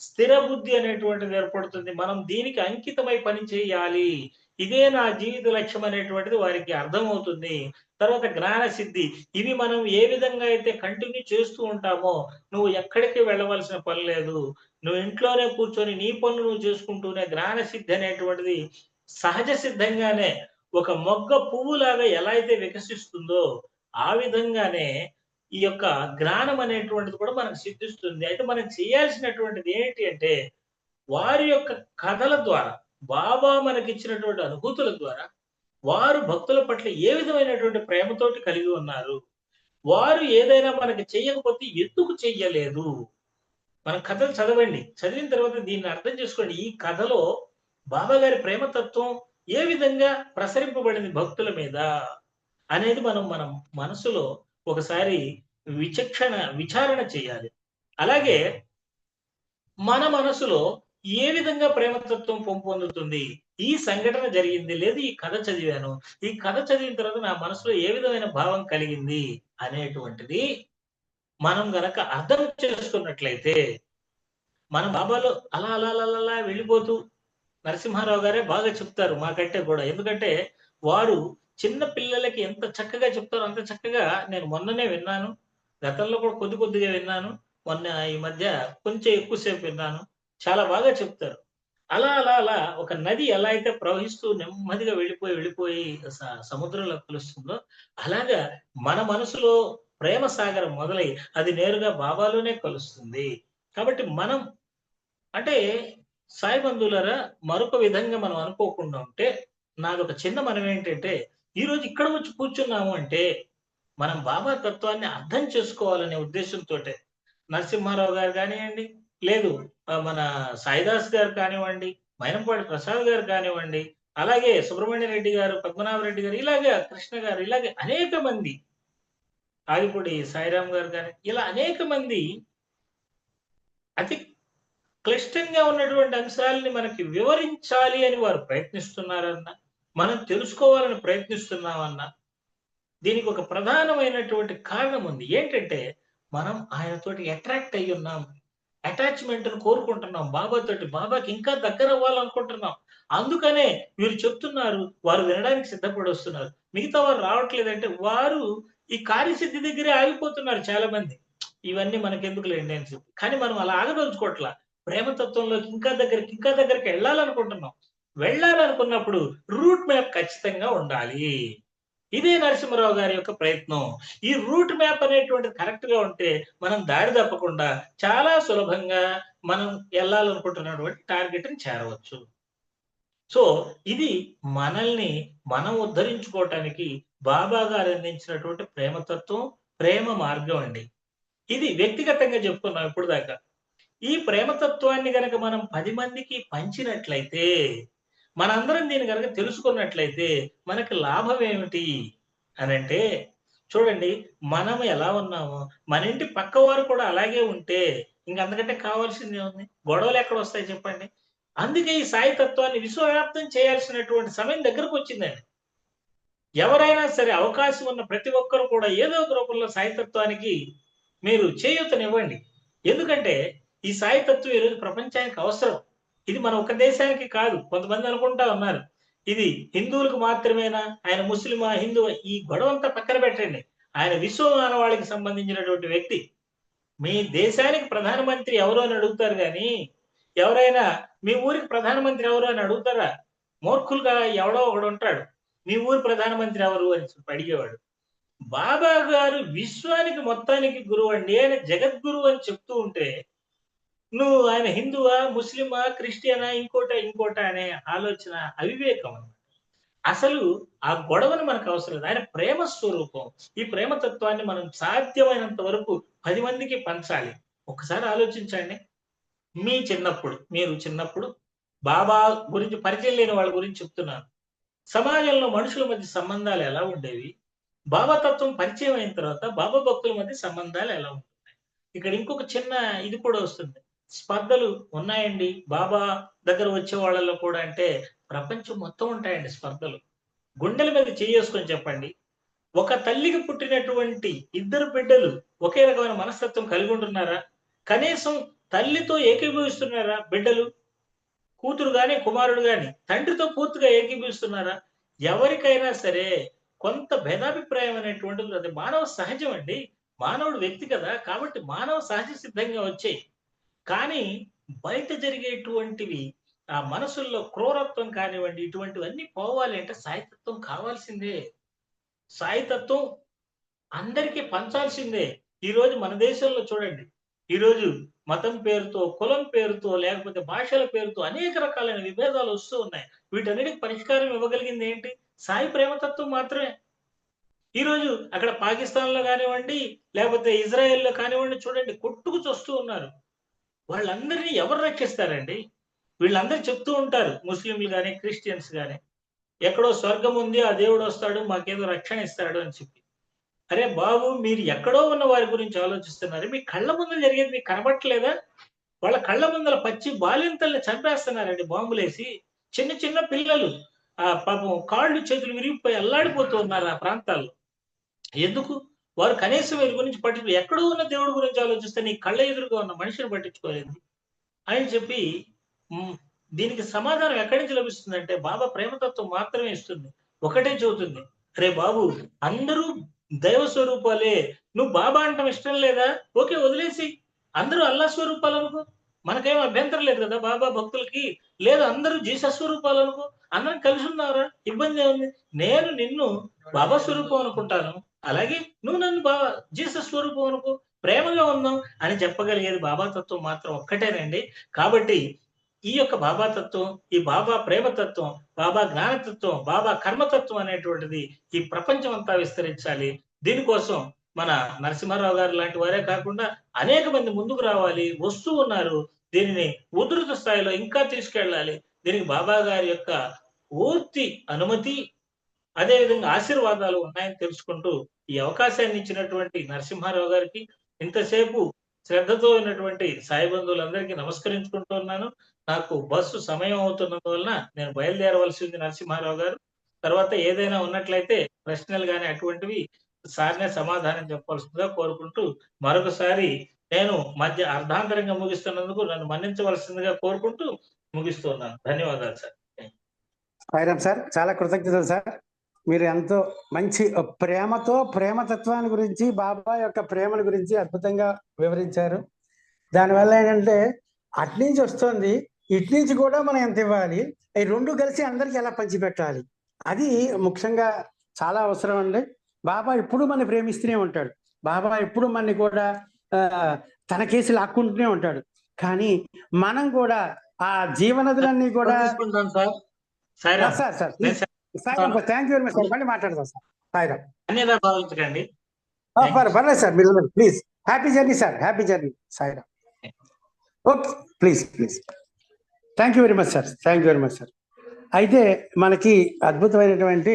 B: స్థిర బుద్ధి అనేటువంటిది ఏర్పడుతుంది. మనం దీనికి అంకితమై పని చేయాలి, ఇదే నా జీవిత లక్ష్యం అనేటువంటిది వారికి అర్థమవుతుంది. తర్వాత జ్ఞాన సిద్ధి. ఇవి మనం ఏ విధంగా అయితే కంటిన్యూ చేస్తూ ఉంటామో నువ్వు ఎక్కడికి వెళ్ళవలసిన పని లేదు. నువ్వు ఇంట్లోనే కూర్చొని నీ పనులు నువ్వు చేసుకుంటూనే జ్ఞాన సిద్ధి అనేటువంటిది సహజ సిద్ధంగానే ఒక మొగ్గ పువ్వులాగా ఎలా అయితే వికసిస్తుందో ఆ విధంగానే ఈ యొక్క జ్ఞానం అనేటువంటిది కూడా మనకు సిద్ధిస్తుంది. అయితే మనం చేయాల్సినటువంటిది ఏంటి అంటే వారి యొక్క కథల ద్వారా, బాబా మనకిచ్చినటువంటి అనుభూతుల ద్వారా వారు భక్తుల పట్ల ఏ విధమైనటువంటి ప్రేమతోటి కలిగి ఉన్నారు, వారు ఏదైనా మనకి చెయ్యకపోతే ఎందుకు చెయ్యలేదు, మనం కథలు చదవండి. చదివిన తర్వాత దీన్ని అర్థం చేసుకోండి. ఈ కథలో బాబా గారి ప్రేమతత్వం ఏ విధంగా ప్రసరింపబడింది భక్తుల మీద అనేది మనం మనసులో ఒకసారి విచారణ చేయాలి. అలాగే మన మనసులో ఏ విధంగా ప్రేమతత్వం పొందుతుంది? ఈ సంఘటన జరిగింది. లేదు ఈ కథ చదివాను. ఈ కథ చదివిన తర్వాత నా మనసులో ఏ విధమైన భావం కలిగింది అనేటువంటిది మనం గనక అర్థం చేసుకున్నట్లయితే, మన బాబాలో అలా అలా అలా అలా అలా వెళ్ళిపోతూ నరసింహారావు గారే బాగా చెప్తారు మాకంటే కూడా. ఎందుకంటే వారు చిన్న పిల్లలకి ఎంత చక్కగా చెప్తారో అంత చక్కగా నేను మొన్ననే విన్నాను. గతంలో కూడా కొద్ది కొద్దిగా విన్నాను. మొన్న ఈ మధ్య కొంచెం ఎక్కువ సేపు విన్నాను. చాలా బాగా చెప్తారు. అలా అలా అలా ఒక నది ఎలా అయితే ప్రవహిస్తూ నెమ్మదిగా వెళ్ళిపోయి సముద్రంలో కలుస్తుందో, అలాగా మన మనసులో ప్రేమ సాగరం మొదలై అది నేరుగా బాబాలోనే కలుస్తుంది. కాబట్టి మనం అంటే సాయి బంధువులారా మరొక విధంగా మనం అనుకోకుండా ఉంటే, నాదొక చిన్న మనవేంటంటే, ఈరోజు ఇక్కడ వచ్చి కూర్చున్నాము అంటే, మనం బాబా తత్వాన్ని అర్థం చేసుకోవాలనే ఉద్దేశంతోటే. నరసింహారావు గారు గానియండి, లేదు మన సాయిదాస్ గారు కానివ్వండి, మైనంపాటి ప్రసాద్ గారు కానివ్వండి, అలాగే సుబ్రహ్మణ్య రెడ్డి గారు, పద్మనాభరెడ్డి గారు, ఇలాగ కృష్ణ గారు, ఇలాగ అనేక మంది, ఆదిపూడి సాయిరామ్ గారు గాని, ఇలా అనేక మంది అతి క్లిష్టంగా ఉన్నటువంటి అంశాలని మనకి వివరించాలి అని వారు ప్రయత్నిస్తున్నారన్నా, మనం తెలుసుకోవాలని ప్రయత్నిస్తున్నామన్నా, దీనికి ఒక ప్రధానమైనటువంటి కారణం ఉంది. ఏంటంటే, మనం ఆయనతోటి అట్రాక్ట్ అయ్యున్నాం. అటాచ్‌మెంట్‌ని కోరుకుంటున్నాం బాబాతోటి. బాబాకి ఇంకా దగ్గరవ్వాలనుకుంటున్నాం. అందుకనే వీరు చెప్తున్నారు. వారు వినడానికి సిద్ధపడొస్తున్నారు. మిగతా వారు రావట్లేదంటే, వారు ఈ కార్యసిద్ధి దగ్గరే ఆగిపోతున్నారు చాలా మంది. ఇవన్నీ మనకెందుకులెండి అని చెప్పి. కానీ మనం అలా ఆగదలుచుకోవట్ల. ప్రేమతత్వంలోకి ఇంకా దగ్గరికి ఎళ్ళాలనుకుంటున్నాం. వెళ్ళాలనుకున్నప్పుడు రూట్ మ్యాప్ ఖచ్చితంగా ఉండాలి. ఇదే నరసింహారావు గారి యొక్క ప్రయత్నం. ఈ రూట్ మ్యాప్ అనేటువంటిది కరెక్ట్‌గా ఉంటే, మనం దారి తప్పకుండా చాలా సులభంగా మనం ఎళ్ళాలనుకుంటున్నటువంటి టార్గెట్‌ని చేరవచ్చు. సో, ఇది మనల్ని మనం ఉద్ధరించుకోవటానికి బాబా గారు అందించినటువంటి ప్రేమతత్వం, ప్రేమ మార్గం అండి. ఇది వ్యక్తిగతంగా చెప్పుకున్నాం ఇప్పటిదాకా. ఈ ప్రేమతత్వాన్ని గనక మనం 10 మందికి పంచినట్లయితే, మనందరం దీన్ని గనక తెలుసుకున్నట్లయితే, మనకి లాభం ఏమిటి అనంటే, చూడండి మనం ఎలా ఉన్నామో, మన ఇంటి పక్కవారు కూడా అలాగే ఉంటే, ఇంక అంతకంటే కావాల్సిందేముంది? గొడవలెక్కడొస్తాయి చెప్పండి? అందుకే ఈ సాయి తత్వాన్ని విశ్వవ్యాప్తం చేయాల్సినటువంటి సమయం దగ్గరకొచ్చిందండి. ఎవరైనా సరే అవకాశం ఉన్న ప్రతి ఒక్కరు కూడా ఏదో ఒక రూపంలో సాయి తత్వానికి మీరు చేయూతనివ్వండి. ఎందుకంటే, ఈ సాయి తత్వం ఈరోజు ప్రపంచానికి అవసరం. ఇది మన ఒక దేశానికి కాదు. కొంతమంది అనుకుంటా ఉన్నారు. ఇది హిందువులకు మాత్రమేనా? ఆయన ముస్లిమా? హిందువా? ఈ గొడవంతా పక్కన పెట్టండి. ఆయన విశ్వ మానవాళికి సంబంధించినటువంటి వ్యక్తి. మీ దేశానికి ప్రధానమంత్రి ఎవరు అని అడుగుతారు గానీ, ఎవరైనా మీ ఊరికి ప్రధానమంత్రి ఎవరు అని అడుగుతారా? మూర్ఖులుగా ఎవడో ఒకడుంటాడు. మీ ఊరి ప్రధానమంత్రి ఎవరు అని చెప్పి అడిగేవాడు. బాబా గారు విశ్వానికి మొత్తానికి గురువండి. ఆయన జగద్గురువు అని చెప్తూ ఉంటే, నువ్వు ఆయన హిందువా? ముస్లిమా? క్రిస్టియనా? ఇంకోటా అనే ఆలోచన అవివేకం అన్నమాట. అసలు ఆ గొడవను మనకు అవసరం లేదు. ఆయన ప్రేమ స్వరూపం. ఈ ప్రేమతత్వాన్ని మనం సాధ్యమైనంత వరకు 10 మందికి పంచాలి. ఒక్కసారి ఆలోచించండి. మీరు చిన్నప్పుడు బాబా గురించి పరిచయం లేని వాళ్ళ గురించి చెప్తున్నాను. సమాజంలో మనుషుల మధ్య సంబంధాలు ఎలా ఉండేవి? బాబా తత్వం పరిచయం అయిన తర్వాత బాబా భక్తుల మధ్య సంబంధాలు ఎలా ఉంటున్నాయి? ఇక్కడ ఇంకొక చిన్న ఇది కూడా వస్తుంది. స్పర్ధలు ఉన్నాయండి. బాబా దగ్గర వచ్చే వాళ్ళలో కూడా అంటే ప్రపంచం మొత్తం ఉంటాయండి స్పర్ధలు. గుండెల మీద చేసుకొని చెప్పండి. ఒక తల్లికి పుట్టినటువంటి ఇద్దరు బిడ్డలు ఒకే రకమైన మనస్తత్వం కలిగి ఉంటున్నారా? కనీసం తల్లితో ఏకీభవిస్తున్నారా బిడ్డలు? కూతురు గాని, కుమారుడు గాని తండ్రితో పూర్తిగా ఏకీభవిస్తున్నారా? ఎవరికైనా సరే కొంత భేదాభిప్రాయం అనేటువంటిది అది మానవ సహజం అండి. మానవుడు వ్యక్తి కదా! కాబట్టి మానవ సహజ సిద్ధంగా వచ్చాయి. కానీ బయట జరిగేటువంటివి ఆ మనసుల్లో క్రూరత్వం కానివ్వండి, ఇటువంటివన్నీ పోవాలి అంటే సాయితత్వం కావాల్సిందే. సాయితత్వం అందరికీ పంచాల్సిందే. ఈరోజు మన దేశంలో చూడండి. ఈరోజు మతం పేరుతో, కులం పేరుతో, లేకపోతే భాషల పేరుతో అనేక రకాలైన విభేదాలు వస్తూ ఉన్నాయి. వీటన్నిటికి పరిష్కారం ఇవ్వగలిగింది ఏంటి? సాయి ప్రేమతత్వం మాత్రమే. ఈరోజు అక్కడ పాకిస్తాన్‌లో గానివ్వండి, లేకపోతే ఇజ్రాయెల్‌లో కానివ్వండి చూడండి కొట్టుకు చస్తూ ఉన్నారు. వాళ్ళందరిని ఎవరు రక్షిస్తారండి? వీళ్ళందరూ చెప్తూ ఉంటారు. ముస్లింలు గాని, క్రిస్టియన్స్ గాని. ఎక్కడో స్వర్గం ఉంది. ఆ దేవుడొస్తాడు. మాకేదో రక్షణ ఇస్తాడు అని చెప్పి. అరే బాబు! మీరు ఎక్కడో ఉన్న వారి గురించి ఆలోచిస్తున్నారు. మీ కళ్ళ ముందు జరిగేది మీకు కనబడట్లేదా? వాళ్ళ కళ్ళ ముందల పచ్చి బాలింతల్ని చంపేస్తున్నారండి బాంబులేసి. చిన్న చిన్న పిల్లలు పాపం కాళ్ళు చేతులు విరిగిపోయి అల్లాడిపోతూ ఉన్నారు ఆ ప్రాంతాల్లో. ఎందుకు? వారు కనీసం వీరి గురించి ఎక్కడో ఉన్న దేవుడి గురించి ఆలోచిస్తే నీ కళ్ళ ఎదురుగా ఉన్న మనిషిని పట్టించుకోలేదు అని చెప్పి హ్మ్. దీనికి సమాధానం ఎక్కడి నుంచి లభిస్తుందంటే బాబా ప్రేమతత్వం మాత్రమే ఇస్తుంది. ఒకటే చెబుతుంది. "అరే బాబు! అందరూ దైవ స్వరూపాలే. నువ్వు బాబా అంటం ఇష్టం లేదా? ఓకే వదిలేసేయి. అందరూ అల్లా స్వరూపాలనుకో. మనకేం అభ్యంతరం లేదు కదా! బాబా భక్తులకి. లేదు అందరూ జీసస్ స్వరూపాలనుకో. అందరం కలిసుందాంరా ఇబ్బందేముంది? నేను నిన్ను బాబా స్వరూపం అనుకుంటాను. అలాగే నువ్వు నన్ను జీసస్ స్వరూపం అనుకో. ప్రేమగా ఉందాం" అని చెప్పగలిగేది బాబా తత్వం మాత్రం ఒక్కటేనండి. కాబట్టి ఈ యొక్క బాబా తత్వం, ఈ బాబా ప్రేమతత్వం, బాబా జ్ఞానతత్వం, బాబా కర్మతత్వం అనేటువంటిది ఈ ప్రపంచం అంతా విస్తరించాలి. దీనికోసం మన నరసింహారావు గారు లాంటి వారే కాకుండా అనేక మంది ముందుకు రావాలి. వస్తూ ఉన్నారు. దీనిని ఉధృత స్థాయిలో ఇంకా తీసుకెళ్ళాలి. దీనికి బాబా గారి యొక్క పూర్తి అనుమతి, అదే విధంగా ఆశీర్వాదాలు ఉన్నాయని తెలుసుకుంటూ, ఈ అవకాశాన్ని ఇచ్చినటువంటి నరసింహారావు గారికి, ఇంతసేపు శ్రద్ధతో ఉన్నటువంటి సాయి బంధువులందరికీ నమస్కరించుకుంటున్నాను. నాకు బస్సు సమయం అవుతున్నందువలన నేను బయలుదేరవలసి ఉంది నరసింహారావు గారు. తర్వాత ఏదైనా ఉన్నట్లయితే ప్రశ్నలు గాని అటువంటివి సార్‌నే సమాధానం చెప్పవలసిందిగా కోరుకుంటూ, మరొకసారి నేను అర్ధాంతరంగా ముగిస్తున్నందుకు నన్ను మన్నించవలసిందిగా కోరుకుంటూ ముగిస్తున్నాను. ధన్యవాదాలు సార్.
A: సాయిరామ్ సార్, చాలా కృతజ్ఞతలు సార్. మీరు ఎంతో మంచి ప్రేమతో ప్రేమతత్వాన్ని గురించి, బాబా యొక్క ప్రేమను గురించి అద్భుతంగా వివరించారు. దానివల్ల ఏంటంటే అట్నుంచి వస్తుంది, ఇట్నుంచి కూడా మనం ఎంత ఇవ్వాలి, ఈ రెండు కలిసి అందరికి ఎలా పంచిపెట్టాలి, అది ముఖ్యంగా చాలా అవసరం అండి. బాబా ఎప్పుడు మనని ప్రేమిస్తూనే ఉంటాడు. బాబా ఎప్పుడు మనని కూడా ఆ, తన కేసు లాక్కుంటూనే ఉంటాడు. కానీ మనం కూడా ఆ జీవనదులన్నీ కూడా
B: తీసుకుంటాను సార్. సాయిరామ్.
A: సార్ సార్
B: నేను
A: సాయిరామ్
B: సెలవు
A: thank you very much sir. మళ్ళీ మాట్లాడదాం సార్. సాయిరామ్.
B: అన్యదా భావించకండి. Thank you.
A: పర్లేదు సార్, మీరు please. Happy journey sir, happy journey. Sairam. Okay, please please. Thank you very much sir, thank you very much sir. అయితే మనకి అద్భుతమైనటువంటి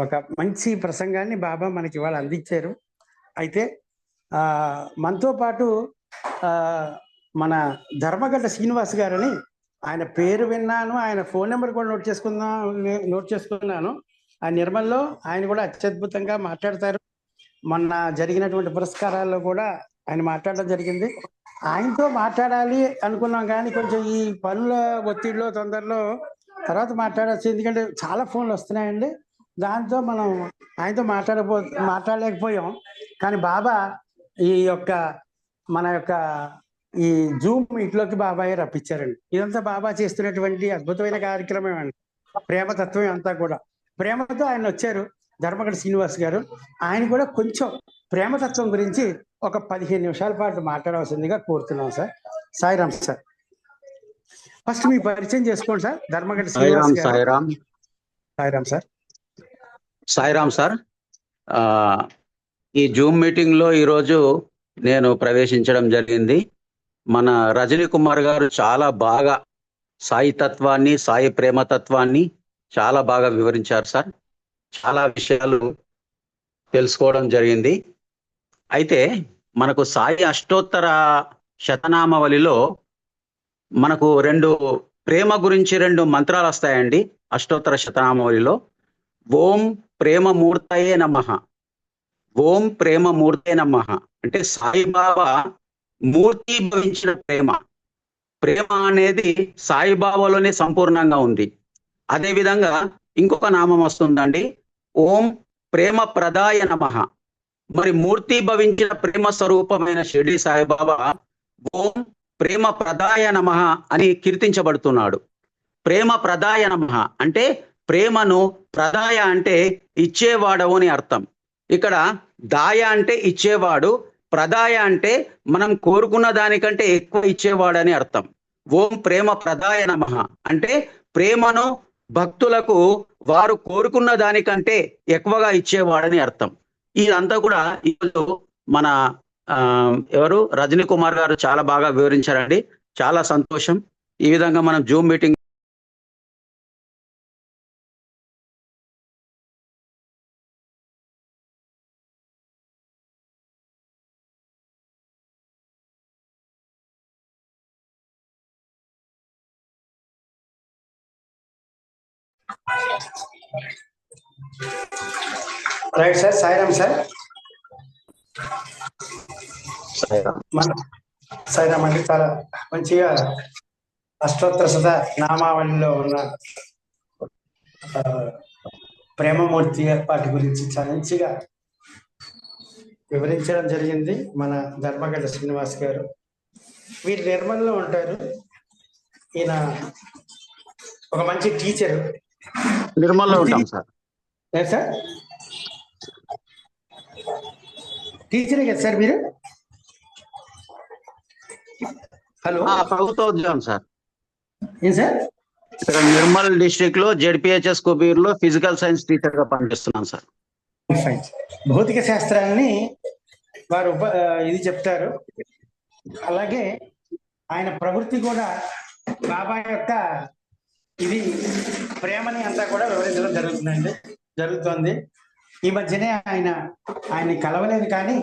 A: ఒక మంచి ప్రసంగాన్ని బాబా మనకి ఇవాళ అందించారు. అయితే మనతో పాటు ఆ, మన ధర్మగడ్డ శ్రీనివాస్ గారని, ఆయన పేరు విన్నాను, ఆయన ఫోన్ నెంబర్ కూడా నోట్ చేసుకున్నాను. ఆ నిర్మల్లో ఆయన కూడా అత్యద్భుతంగా మాట్లాడతారు. మొన్న జరిగినటువంటి పురస్కారాల్లో కూడా ఆయన మాట్లాడడం జరిగింది. ఆయనతో మాట్లాడాలి అనుకున్నాం కానీ కొంచెం ఈ పనుల ఒత్తిడిలో తొందరలో తర్వాత మాట్లాడచ్చు, ఎందుకంటే చాలా ఫోన్లు వస్తున్నాయండి. దాంతో మనం ఆయనతో మాట్లాడలేకపోయాం. కానీ బాబా ఈ యొక్క మన యొక్క ఈ జూమ్ మీట్లోకి బాబాయ్ రప్పించారండి. ఇదంతా బాబా చేస్తున్నటువంటి అద్భుతమైన కార్యక్రమం అండి. ప్రేమతత్వం అంతా కూడా ప్రేమతో ఆయన వచ్చారు. ధర్మగడ శ్రీనివాస్ గారు ఆయన కూడా కొంచెం ప్రేమతత్వం గురించి ఒక 15 నిమిషాల పాటు మాట్లాడవలసిందిగా కోరుతున్నాం సార్. సాయిరామ్ సార్. ఫస్ట్ మీ పరిచయం చేసుకోండి సార్. ధర్మగడ శ్రీనివాస్
C: సాయిరామ్
A: గారు.
C: సాయిరామ్
A: సాయిరామ్ సార్.
C: సాయిరామ్ సార్. ఈ జూమ్ మీటింగ్ లో ఈరోజు నేను ప్రవేశించడం జరిగింది. మన రజనీ కుమార్ గారు చాలా బాగా సాయి తత్వాన్ని, సాయి ప్రేమతత్వాన్ని చాలా బాగా వివరించారు సార్. చాలా విషయాలు తెలుసుకోవడం జరిగింది. అయితే మనకు సాయి అష్టోత్తర శతనామావళిలో మనకు ప్రేమ గురించి 2 మంత్రాలు వస్తాయండి. అష్టోత్తర శతనామావళిలో ఓం ప్రేమమూర్తయే నమః, ఓం ప్రేమమూర్తే నమః అంటే సాయిబాబా మూర్తి భవించిన ప్రేమ. ప్రేమ అనేది సాయిబాబాలోనే సంపూర్ణంగా ఉంది. అదే విధంగా ఇంకొక నామం వస్తుందండి, ఓం ప్రేమ ప్రదాయ నమః. మరి మూర్తి భవించిన ప్రేమ స్వరూపమైన షిరిడి సాయిబాబా ఓం ప్రేమ ప్రదాయ నమః అని కీర్తించబడుతున్నాడు. ప్రేమ ప్రదాయ నమః అంటే ప్రేమను, ప్రదాయ అంటే ఇచ్చేవాడవు అని అర్థం. ఇక్కడ దాయ అంటే ఇచ్చేవాడు, ప్రదాయ అంటే మనం కోరుకున్న దానికంటే ఎక్కువ ఇచ్చేవాడని అర్థం. ఓం ప్రేమ ప్రదాయ నమః అంటే ప్రేమను భక్తులకు వారు కోరుకున్న దానికంటే ఎక్కువగా ఇచ్చేవాడని అర్థం. ఇదంతా కూడా ఈరోజు మన ఎవరు రజనీ కుమార్ గారు చాలా బాగా వివరించారండి. చాలా సంతోషం. ఈ విధంగా మనం Zoom meeting
A: right sir, Sairam sir. మన సాయిరామ్ అంటే చాలా మంచిగా అష్టోత్తర శత నామావళిలో ఉన్న ప్రేమమూర్తి ఏర్పాటు గురించి చాలా మంచిగా వివరించడం జరిగింది మన ధర్మగడ్డ శ్రీనివాస్ గారు. వీరు నిర్మల్లో ఉంటారు. ఈయన ఒక మంచి టీచర్.
C: నిర్మల్లో ఉంటాం సార్.
A: సార్ టీచరే కదా సార్ మీరు? హలో,
C: ప్రభుత్వ ఉద్యోగం సార్.
A: ఏం సార్?
C: ఇక్కడ నిర్మల్ డిస్ట్రిక్ట్ లో జెడ్పిహెచ్ఎస్ కుబీర్ లో ఫిజికల్ సైన్స్ టీచర్ గా పనిచేస్తున్నాను సార్.
A: భౌతిక శాస్త్రాన్ని వారు ఇది చెప్తారు. అలాగే ఆయన ప్రవృత్తి కూడా బాబా యొక్క ఇది ప్రేమని అంతా కూడా వివరించడం జరుగుతుంది. ఈ మధ్యనే ఆయన్ని కలవలేదు, కానీ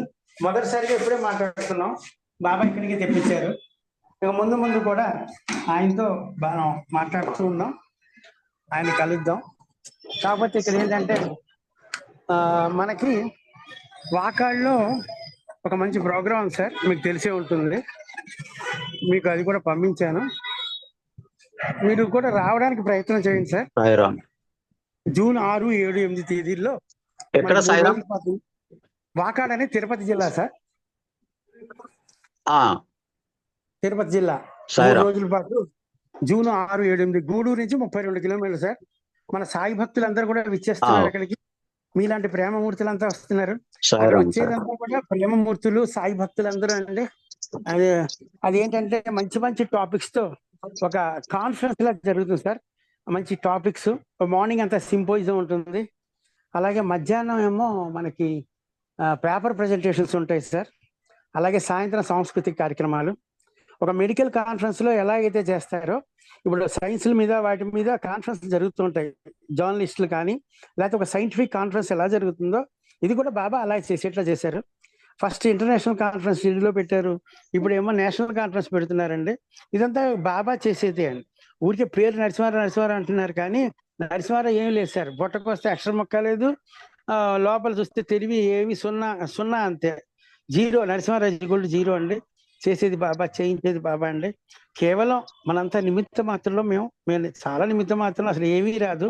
A: మొదటిసారిగా ఇప్పుడే మాట్లాడుతున్నాం. బాబా ఇక్కడికి తెప్పించారు. ఇక ముందు ముందు కూడా ఆయనతో మనం మాట్లాడుతూ ఉన్నాం, ఆయన కలుద్దాం. కాకపోతే ఇక్కడ ఏంటంటే మనకి వాకాడ్లో ఒక మంచి ప్రోగ్రాం సార్, మీకు తెలిసే ఉంటుంది. మీకు అది కూడా పంపించాను, మీరు కూడా రావడానికి ప్రయత్నం చేయండి సార్. జూన్ 6, 7, 8 తేదీల్లో వాకాడ్ అనేది తిరుపతి జిల్లా సార్. తిరుపతి జిల్లా 3 రోజుల పాటు జూన్ 6, 7, 8 గూడూరు నుంచి 32 కిలోమీటర్లు సార్. మన సాయి భక్తులందరూ కూడా విచ్చేస్తున్నారు అక్కడికి. మీలాంటి ప్రేమమూర్తులంతా వస్తున్నారు. వచ్చేదంతా కూడా ప్రేమమూర్తులు, సాయి భక్తులందరూ అండి. అదేంటంటే మంచి మంచి టాపిక్స్ తో ఒక కాన్ఫరెన్స్ లా జరుగుతుంది సార్. మంచి టాపిక్స్. మార్నింగ్ అంతా సింపోజియం ఉంటుంది. అలాగే మధ్యాహ్నం ఏమో మనకి పేపర్ ప్రజెంటేషన్స్ ఉంటాయి సార్. అలాగే సాయంత్రం సాంస్కృతిక కార్యక్రమాలు. ఒక మెడికల్ కాన్ఫరెన్స్ లో ఎలా అయితే చేస్తారో, ఇప్పుడు సైన్స్ల మీద వాటి మీద కాన్ఫరెన్స్ జరుగుతుంటాయి, జర్నలిస్టులు కానీ, లేకపోతే ఒక సైంటిఫిక్ కాన్ఫరెన్స్ ఎలా జరుగుతుందో ఇది కూడా బాబా అలా చేసేట్లా చేశారు. ఫస్ట్ ఇంటర్నేషనల్ కాన్ఫరెన్స్ ఢిల్లీలో పెట్టారు, ఇప్పుడు ఏమో నేషనల్ కాన్ఫరెన్స్ పెడుతున్నారండి. ఇదంతా బాబా చేసేదే అండి. ఊరికే పేరు నరసింహారావు అంటున్నారు, కానీ నరసింహారావు ఏమి లేదు సార్. బొట్టకొస్తే అక్షరం మొక్క లేదు, లోపల చూస్తే తెలివి ఏమి సున్నా అంతే, జీరో. నరసింహారావు జీరో అండి. చేసేది బాబా, చేయించేది బాబా అండి. కేవలం మనంతా నిమిత్త మాత్రంలో మేము చాలా నిమిత్త మాత్రం, అసలు ఏమీ రాదు,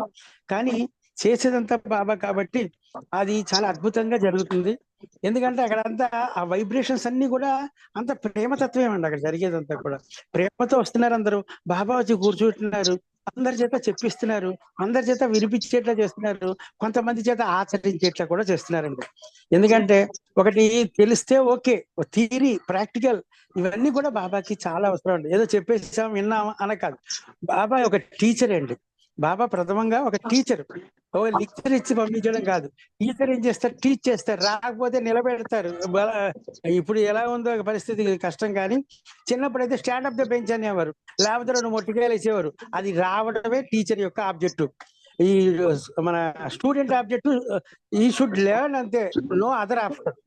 A: కానీ చేసేదంతా బాబా కాబట్టి అది చాలా అద్భుతంగా జరుగుతుంది. ఎందుకంటే అక్కడంతా ఆ వైబ్రేషన్స్ అన్ని కూడా అంత ప్రేమతత్వమే అండి. అక్కడ జరిగేదంతా కూడా ప్రేమతో వస్తున్నారు. అందరూ బాబా వచ్చి కూర్చుంటున్నారు, అందరి చేత చెప్పిస్తున్నారు, అందరి చేత వినిపించేట్లా చేస్తున్నారు, కొంతమంది చేత ఆచరించేట్లా కూడా చేస్తున్నారండి. ఎందుకంటే ఒకటి తెలిస్తే ఓకే, థియరీ, ప్రాక్టికల్ ఇవన్నీ కూడా బాబాకి చాలా అవసరం అండి. ఏదో చెప్పేసాం విన్నాం అన కాదు. బాబా ఒక టీచర్ అండి. బాబా ప్రథమంగా ఒక టీచర్. ఒక లెక్చర్ ఇచ్చి పంపించడం కాదు. టీచర్ ఏం చేస్తారు? టీచ్ చేస్తారు, రాకపోతే నిలబెడతారు. ఇప్పుడు ఎలా ఉందో పరిస్థితి కష్టం, కానీ చిన్నప్పుడు అయితే స్టాండప్ ద బెంచ్ అనేవారు, లేకపోతే 2 మొట్టికాయలు వేసేవారు. అది రావడమే టీచర్ యొక్క ఆబ్జెక్టివ్. ఈ మన స్టూడెంట్ ఆబ్జెక్టివ్ ఈ షుడ్ లెర్న్, అంతే, నో అదర్ ఆప్షన్.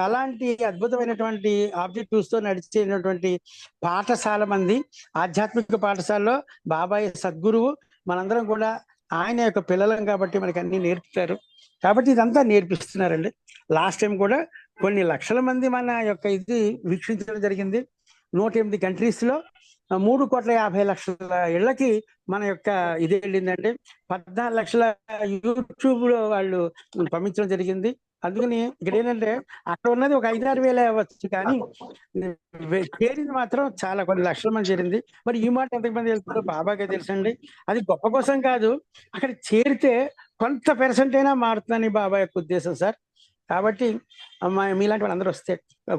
A: అలాంటి అద్భుతమైనటువంటి ఆబ్జెక్టివ్స్ తో నడిచేటువంటి పాఠశాల మంది. ఆధ్యాత్మిక పాఠశాలలో బాబాయ్ సద్గురువు, మనందరం కూడా ఆయన యొక్క పిల్లలం కాబట్టి మనకి అన్ని నేర్పుతారు. కాబట్టి ఇదంతా నేర్పిస్తున్నారండి. లాస్ట్ టైం కూడా కొన్ని లక్షల మంది మన యొక్క ఇది వీక్షించడం జరిగింది. 108 కంట్రీస్ లో 3,50,00,000 ఇళ్లకి మన యొక్క ఇది వెళ్ళిందంటే 14 లక్షల యూట్యూబ్ లో వాళ్ళు పంపించడం జరిగింది. అందుకని ఇక్కడ ఏంటంటే అక్కడ ఉన్నది ఒక 5-6 వేలే అవ్వచ్చు, కానీ చేరింది మాత్రం చాలా కొన్ని లక్షల మంది చేరింది. మరి ఈ మాట ఎంతమంది వెళ్తుందో బాబాకే తెలుసండి. అది గొప్ప కోసం కాదు, అక్కడ చేరితే కొంత % అయినా మారుతుందని బాబా యొక్క ఉద్దేశం సార్. కాబట్టి మీలాంటి వాళ్ళందరూ వస్తే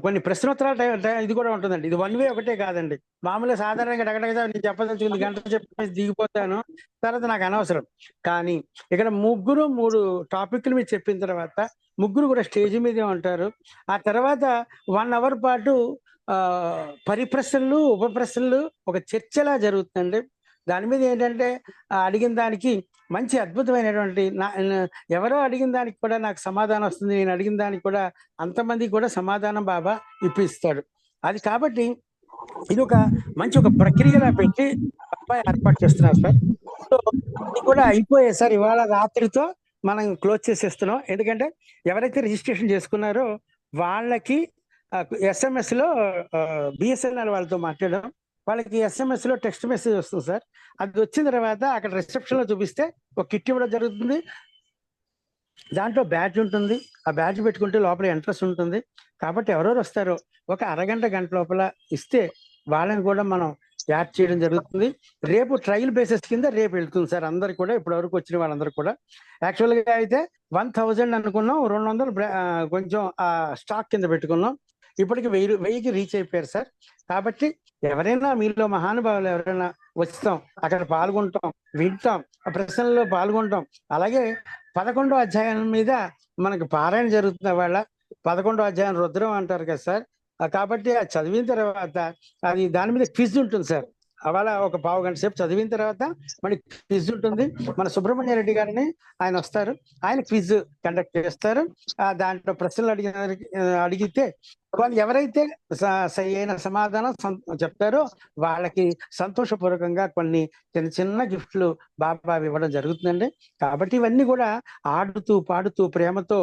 A: కొన్ని ప్రశ్నోత్తరాలు ఇది కూడా ఉంటుందండి. ఇది 1 వే ఒకటే కాదండి. మామూలుగా సాధారణంగా డగడగదా నేను చెప్పదలుచుకుంది గంట చెప్పేసి దిగిపోతాను, తర్వాత నాకు అనవసరం. కానీ ఇక్కడ 3 టాపిక్లు మీరు చెప్పిన తర్వాత 3 కూడా స్టేజ్ మీదే ఉంటారు. ఆ తర్వాత 1 అవర్ పాటు పరిప్రశ్నలు, ఉపప్రశ్నలు, ఒక చర్చలా జరుగుతుందండి. దాని మీద ఏంటంటే అడిగిన దానికి మంచి అద్భుతమైనటువంటి ఎవరో అడిగిన దానికి కూడా నాకు సమాధానం వస్తుంది, నేను అడిగిన దానికి కూడా అంతమంది కూడా సమాధానం బాబా ఇప్పిస్తాడు. అది కాబట్టి ఇది ఒక మంచి ప్రక్రియలా పెట్టి బాబా ఏర్పాటు చేస్తున్నారు సార్. సో ఇది కూడా అయిపోయాయి సార్. ఇవాళ రాత్రితో మనం క్లోజ్ చేసేస్తున్నాం. ఎందుకంటే ఎవరైతే రిజిస్ట్రేషన్ చేసుకున్నారో వాళ్ళకి SMS లో BSNL వాళ్ళతో మాట్లాడడం, వాళ్ళకి SMS లో టెక్స్ట్ మెసేజ్ వస్తుంది సార్. అది వచ్చిన తర్వాత అక్కడ రిసెప్షన్ లో చూపిస్తే ఒక కిట్ ఇవ్వడం జరుగుతుంది. దాంట్లో బ్యాడ్జ్ ఉంటుంది. ఆ బ్యాడ్జ్ పెట్టుకుంటే లోపల ఎంట్రన్స్ ఉంటుంది. కాబట్టి ఎవరెవరు వస్తారో ఒక అరగంట గంట లోపల ఇస్తే వాళ్ళని కూడా మనం యాడ్ చేయడం జరుగుతుంది. రేపు ట్రయల్ బేసిస్ కింద రేపు వెళ్తుంది సార్. అందరు కూడా ఇప్పటి వరకు వచ్చిన వాళ్ళందరూ కూడా యాక్చువల్ గా అయితే 1000 అనుకున్నాం, 200 కొంచెం ఆ స్టాక్ కింద పెట్టుకున్నాం. ఇప్పటికి 1000కి రీచ్ అయిపోయారు సార్. కాబట్టి ఎవరైనా మీలో మహానుభావులు ఎవరైనా వస్తాం, అక్కడ పాల్గొంటాం, వింటాం, ఆ ప్రశ్నల్లో పాల్గొంటాం. అలాగే 11వ అధ్యాయం మీద మనకు పారాయణ జరుగుతున్న వాళ్ళ 11వ అధ్యాయం రుద్రం అంటారు కదా సార్. కాబట్టి అది చదివిన తర్వాత అది దాని మీద క్విజ్ ఉంటుంది సార్. అవాళ ఒక పావు గంట సేపు చదివిన తర్వాత మనకి క్విజ్ ఉంటుంది. మన సుబ్రహ్మణ్య రెడ్డి గారిని ఆయన వస్తారు, ఆయన క్విజ్ కండక్ట్ చేస్తారు. దాంట్లో ప్రశ్నలు అడిగితే వాళ్ళు ఎవరైతే సరైన సమాధానం చెప్తారో వాళ్ళకి సంతోషపూర్వకంగా కొన్ని చిన్న చిన్న గిఫ్ట్లు బాబా ఇవ్వడం జరుగుతుందండి. కాబట్టి ఇవన్నీ కూడా ఆడుతూ పాడుతూ ప్రేమతో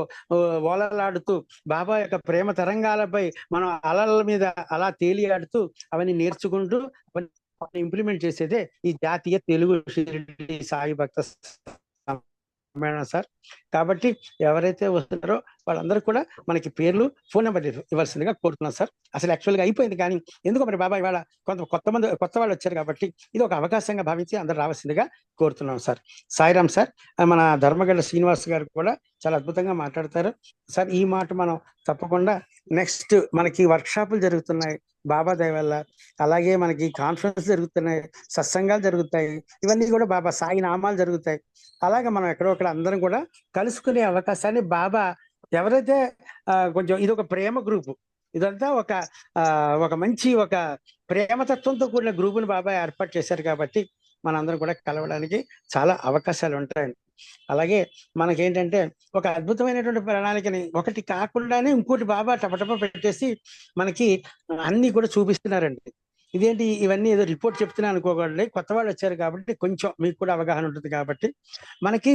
A: ఓలలాడుతూ బాబా యొక్క ప్రేమ తరంగాలపై మనం అలల మీద అలా తేలియాడుతూ అవన్నీ నేర్చుకుంటూ ఇంప్లిమెంట్ చేసేదే ఈ జాతీయ తెలుగు షిరిడి సాయి భక్త సమ్మేళనం సార్. కాబట్టి ఎవరైతే వస్తున్నారో వాళ్ళందరూ కూడా మనకి పేర్లు, ఫోన్ నెంబర్ ఇవ్వాల్సిందిగా కోరుతున్నాం సార్. అసలు యాక్చువల్గా అయిపోయింది, కానీ ఎందుకో మరి బాబా ఇవాళ కొత్త వాళ్ళు వచ్చారు కాబట్టి ఇది ఒక అవకాశంగా భావించి అందరు రావాల్సిందిగా కోరుతున్నాం సార్. సాయిరామ్ సార్. మన ధర్మగడ్డ శ్రీనివాస్ గారు కూడా చాలా అద్భుతంగా మాట్లాడతారు సార్. ఈ మాట మనం తప్పకుండా నెక్స్ట్ మనకి వర్క్ షాపులు జరుగుతున్నాయి బాబా దయ వల్ల, అలాగే మనకి కాన్ఫరెన్స్ జరుగుతున్నాయి, సత్సంగాలు జరుగుతాయి, ఇవన్నీ కూడా బాబా సాయి నామాలు జరుగుతాయి. అలాగే మనం ఎక్కడో అక్కడ అందరం కూడా కలుసుకునే అవకాశాన్ని బాబా ఎవరైతే కొంచెం ఇది ఒక ప్రేమ గ్రూపు, ఇదంతా ఒక మంచి ఒక ప్రేమతత్వంతో కూడిన గ్రూపుని బాబా ఏర్పాటు చేశారు. కాబట్టి మనందరం కూడా కలవడానికి చాలా అవకాశాలు ఉంటాయండి. అలాగే మనకేంటంటే ఒక అద్భుతమైనటువంటి ప్రణాళికని ఒకటి కాకుండానే ఇంకోటి బాబా టపటప పెట్టేసి మనకి అన్ని కూడా చూపిస్తున్నారండి. ఇదేంటి ఇవన్నీ ఏదో రిపోర్ట్ చెప్తున్నా అనుకోకండి, కొత్త వాళ్ళు వచ్చారు కాబట్టి కొంచెం మీకు కూడా అవగాహన ఉంటుంది. కాబట్టి మనకి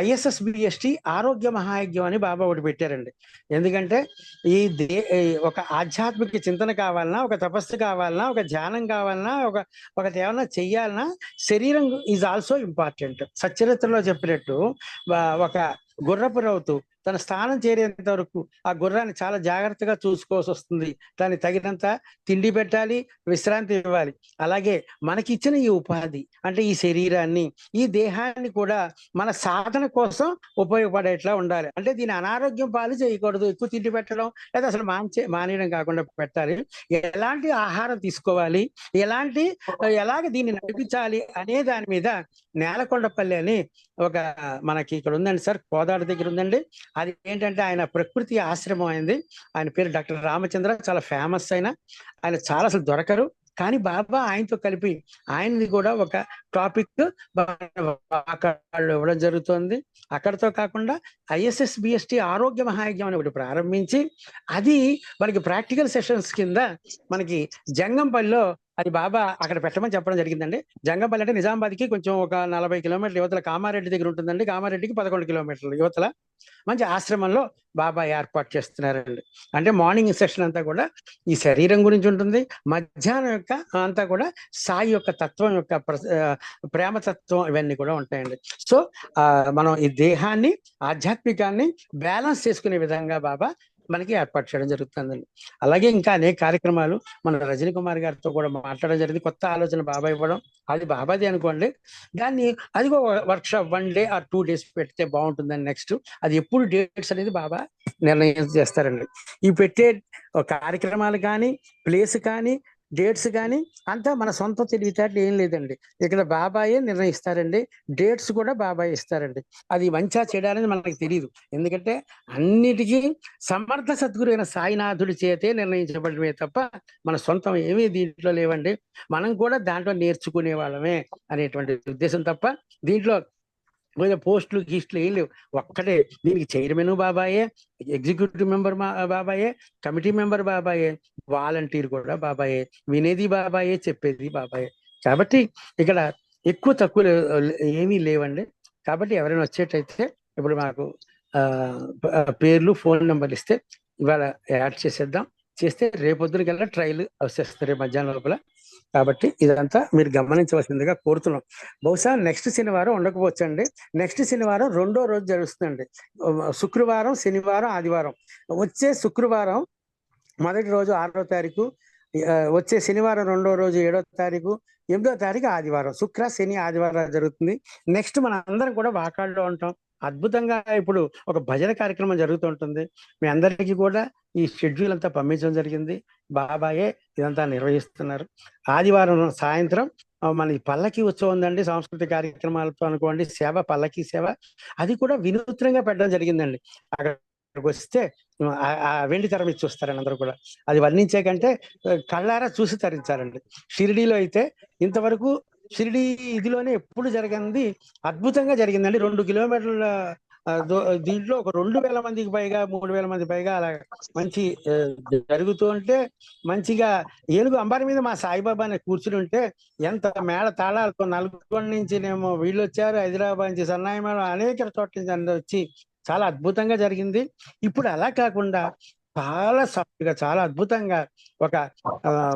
A: ISSBST ఆరోగ్య మహాయజ్ఞం అని బాబా ఒకటి పెట్టారండి. ఎందుకంటే ఈ ఒక ఆధ్యాత్మిక చింతన కావాలన్నా, ఒక తపస్సు కావాలన్నా, ఒక ధ్యానం కావాలన్నా, ఒకటి ఏమన్నా చెయ్యాలన్నా శరీరం ఈజ్ ఆల్సో ఇంపార్టెంట్. సచ్చరిత్రలో చెప్పినట్టు ఒక గుర్రపు రౌతు తన స్థానం చేరేంత వరకు ఆ గుర్రాన్ని చాలా జాగ్రత్తగా చూసుకోవాల్సి వస్తుంది. దాన్ని తగినంత తిండి పెట్టాలి, విశ్రాంతి ఇవ్వాలి. అలాగే మనకి ఇచ్చిన ఈ ఉపాధి అంటే ఈ శరీరాన్ని, ఈ దేహాన్ని కూడా మన సాధన కోసం ఉపయోగపడేట్లా ఉండాలి. అంటే దీని అనారోగ్యం పాలు చేయకూడదు, ఎక్కువ తిండి పెట్టడం లేదా అసలు మానేయడం కాకుండా పెట్టాలి. ఎలాంటి ఆహారం తీసుకోవాలి, ఎలాగ దీన్ని నడిపించాలి అనే దాని మీద నేలకొండపల్లి అని ఒక మనకి ఇక్కడ ఉందండి సార్, కోదాడ దగ్గర ఉందండి. అది ఏంటంటే ఆయన ప్రకృతి ఆశ్రమం అయింది. ఆయన పేరు డాక్టర్ రామచంద్ర, చాలా ఫేమస్. ఆయన చాలా అసలు దొరకరు, కానీ బాబా ఆయనతో కలిపి ఆయనది కూడా ఒక టాపిక్ ఇవ్వడం జరుగుతుంది. అక్కడితో కాకుండా ISSBST ఆరోగ్య మహాయజ్ఞం అని ఒకటి ప్రారంభించి అది మనకి ప్రాక్టికల్ సెషన్స్ కింద మనకి జంగంపల్లిలో అది బాబా అక్కడ పెట్టమని చెప్పడం జరిగిందండి. జంగంపల్లి అంటే నిజామాబాద్కి కొంచెం ఒక 40 కిలోమీటర్ల యువతల కామారెడ్డి దగ్గర ఉంటుందండి. కామారెడ్డికి 11 కిలోమీటర్ల యువతల మంచి ఆశ్రమంలో బాబా ఏర్పాటు చేస్తున్నారండి. అంటే మార్నింగ్ సెషన్ అంతా కూడా ఈ శరీరం గురించి ఉంటుంది, మధ్యాహ్నం యొక్క అంతా కూడా సాయి యొక్క తత్వం యొక్క ప్రేమతత్వం ఇవన్నీ కూడా ఉంటాయండి. సో మనం ఈ దేహాన్ని ఆధ్యాత్మికాన్ని బ్యాలెన్స్ చేసుకునే విధంగా బాబా మనకి ఏర్పాటు చేయడం జరుగుతుందండి. అలాగే ఇంకా అనేక కార్యక్రమాలు మన రజనీ కుమార్ గారితో కూడా మాట్లాడడం జరిగింది. కొత్త ఆలోచన బాబా ఇవ్వడం, అది బాబాది అనుకోండి, దాన్ని అది work shop 1 day or 2 days పెడితే బాగుంటుందని. నెక్స్ట్ అది ఎప్పుడు డేట్స్ అనేది బాబా నిర్ణయం చేస్తారండి. ఈ పెట్టే కార్యక్రమాలు కానీ, ప్లేస్ కానీ, డేట్స్ కానీ అంతా మన సొంత తెలివితేటలు ఏం లేదండి. ఇక్కడ బాబాయే నిర్ణయిస్తారండి. డేట్స్ కూడా బాబాయ్ ఇస్తారండి. అది మంచిగా చేయడానికి మనకి తెలియదు, ఎందుకంటే అన్నిటికీ సమర్థ సద్గురు అయిన సాయినాథుడి చేతే నిర్ణయించబడమే తప్ప మన సొంతం ఏమీ దీంట్లో లేవండి. మనం కూడా దాంట్లో నేర్చుకునే వాళ్ళమే అనేటువంటి ఉద్దేశం తప్ప దీంట్లో పోస్టులు గీస్టులు ఏం లేవు. ఒక్కటే దీనికి చైర్మన్ బాబాయే, ఎగ్జిక్యూటివ్ మెంబర్ బాబాయే, కమిటీ మెంబర్ బాబాయే, వాలంటీర్ కూడా బాబాయే, వినేది బాబాయే, చెప్పేది బాబాయే. కాబట్టి ఇక్కడ ఎక్కువ తక్కువ ఏమీ లేవండి. కాబట్టి ఎవరైనా వచ్చేటైతే ఇప్పుడు మాకు పేర్లు, ఫోన్ నెంబర్లు ఇస్తే ఇవాళ యాడ్ చేసేద్దాం. చేస్తే రేపొద్దునకల్లా ట్రైల్ వచ్చేస్తారు రేపు మధ్యాహ్నం లోపల. కాబట్టి ఇదంతా మీరు గమనించవలసిందిగా కోరుతున్నాం. బహుశా నెక్స్ట్ శనివారం ఉండకపోవచ్చండి. నెక్స్ట్ శనివారం 2వ రోజు జరుగుతుందండి. శుక్రవారం, శనివారం, ఆదివారం. వచ్చే శుక్రవారం మొదటి రోజు 6వ తారీఖు, వచ్చే శనివారం 2వ రోజు 7వ తారీఖు, 8వ తారీఖు ఆదివారం. శుక్ర, శని, ఆదివారం జరుగుతుంది. నెక్స్ట్ మన అందరం కూడా వాకాడులో ఉంటాం. అద్భుతంగా ఇప్పుడు ఒక భజన కార్యక్రమం జరుగుతుంటుంది. మీ అందరికీ కూడా ఈ షెడ్యూల్ అంతా పంపించడం జరిగింది. బాబాయే ఇదంతా నిర్వహిస్తున్నారు. ఆదివారం సాయంత్రం మనకి పల్లకి ఉత్సవం ఉందండి. సాంస్కృతిక కార్యక్రమాలతో అనుకోండి, సేవ, పల్లకి సేవ, అది కూడా వినూత్నంగా పెట్టడం జరిగిందండి. అక్కడికి వస్తే వెండి తెర మీద చూస్తారండి అందరూ కూడా. అది వర్ణించే కంటే కళ్ళారా చూసి తరించారండి. షిరిడీలో అయితే ఇంతవరకు షిరిడి ఇదిలోనే ఎప్పుడు జరిగింది అద్భుతంగా జరిగిందండి. 2 కిలోమీటర్ల దీంట్లో ఒక 2,000 మందికి పైగా, 3,000 మంది పైగా అలా మంచి జరుగుతూ ఉంటే, మంచిగా ఏనుగు అంబారి మీద మా సాయిబాబాని కూర్చుని ఉంటే ఎంత మేళ తాళాలతో నల్గొండ నుంచి నేమో వీళ్ళు వచ్చారు, హైదరాబాద్ నుంచి సన్నాయిమేళం, అనేక చోట్ల నుంచి అందరూ వచ్చి చాలా అద్భుతంగా జరిగింది. ఇప్పుడు అలా కాకుండా చాలా సాఫ్ట్గా, చాలా అద్భుతంగా ఒక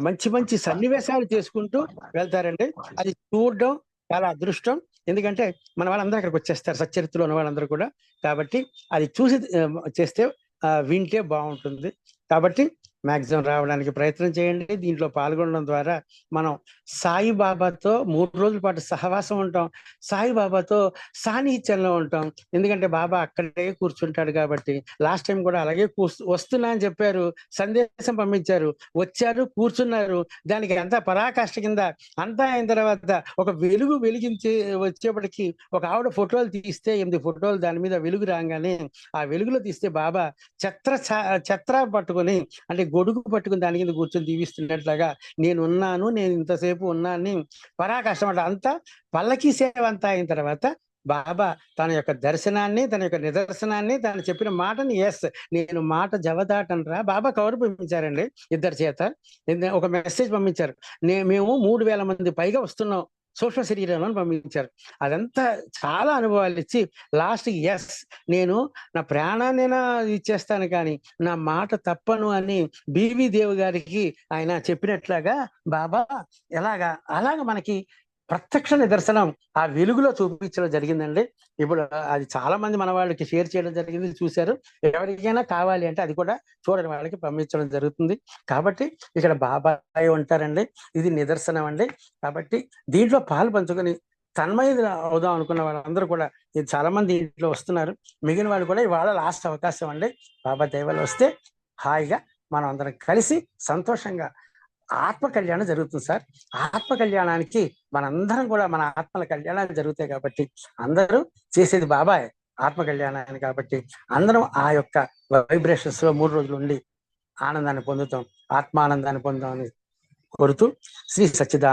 A: మంచి మంచి సన్నివేశాలు చేసుకుంటూ వెళ్తారండి. అది చూడడం చాలా అదృష్టం. ఎందుకంటే మన వాళ్ళందరూ అక్కడికి వచ్చేస్తారు, సచ్చరిత్రలో ఉన్న వాళ్ళందరూ కూడా. కాబట్టి అది చూసి చేస్తే వింటే బాగుంటుంది. కాబట్టి మ్యాక్సిమం రావడానికి ప్రయత్నం చేయండి. దీంట్లో పాల్గొనడం ద్వారా మనం సాయిబాబాతో 3 రోజుల పాటు సహవాసం ఉంటాం. సాయిబాబాతో సాన్నిహిత్యంలో ఉంటాం. ఎందుకంటే బాబా అక్కడే కూర్చుంటాడు కాబట్టి. లాస్ట్ టైం కూడా అలాగే వస్తున్నా అని చెప్పారు, సందేశం పంపించారు, వచ్చారు, కూర్చున్నారు. దానికి అంతా పరాకాష్ఠ కింద అంతా అయిన తర్వాత ఒక వెలుగు వెలిగించి వచ్చేప్పటికి ఒక ఆవిడ ఫోటోలు తీస్తే 8 ఫోటోలు దాని మీద వెలుగు రాగానే ఆ వెలుగులో తీస్తే బాబా ఛత్ర పట్టుకొని, అంటే గొడుగు పట్టుకుని దాని కింద కూర్చొని దీవిస్తున్నట్లుగా నేను ఉన్నాను, నేను ఇంతసేపు ఉన్నాను పరాకాష్టం అంట. అంతా పల్లకి సేవ అంతా అయిన తర్వాత బాబా తన యొక్క దర్శనాన్ని, తన యొక్క నిదర్శనాన్ని, తను చెప్పిన మాటని, ఎస్ నేను మాట జవదాటనరా బాబా కవర్ పంపించారండి ఇద్దరి చేత. ఒక మెసేజ్ పంపించారు, మేము 3,000 మంది పైగా వస్తున్నాం సూక్ష్మ శరీరంలో పంపించారు. అదంతా చాలా అనుభవాలు ఇచ్చి లాస్ట్ ఎస్ నేను నా ప్రాణాన్నైనా ఇచ్చేస్తాను కానీ నా మాట తప్పను అని బివి దేవ్ గారికి ఆయన చెప్పినట్లుగా బాబా అలాగా మనకి ప్రత్యక్ష నిదర్శనం ఆ వెలుగులో చూపించడం జరిగిందండి. ఇప్పుడు అది చాలా మంది మన వాళ్ళకి షేర్ చేయడం జరిగింది, చూశారు. ఎవరికైనా కావాలి అంటే అది కూడా చూడని వాళ్ళకి పంపించడం జరుగుతుంది. కాబట్టి ఇక్కడ బాబాయ్ ఉంటారండి, ఇది నిదర్శనం అండి. కాబట్టి దీంట్లో పాలు పంచుకొని తన్మయ అవుదాం అనుకున్న వాళ్ళందరూ కూడా చాలా మంది ఇంట్లో వస్తున్నారు. మిగిలిన వాళ్ళు కూడా ఇవాళ లాస్ట్ అవకాశం అండి. బాబా దయవల్ల వస్తే హాయిగా మనం అందరం కలిసి సంతోషంగా ఆత్మ కళ్యాణం జరుగుతుంది సార్. ఆత్మ కళ్యాణానికి మనందరం కూడా మన ఆత్మల కళ్యాణాలు జరుగుతాయి కాబట్టి అందరూ చేసేది బాబాయ్ ఆత్మ కళ్యాణాన్ని. కాబట్టి అందరం ఆ యొక్క వైబ్రేషన్స్ లో 3 రోజులు ఉండి ఆనందాన్ని పొందుతాం, ఆత్మానందాన్ని పొందామని కోరుతూ శ్రీ సచ్చిదానంద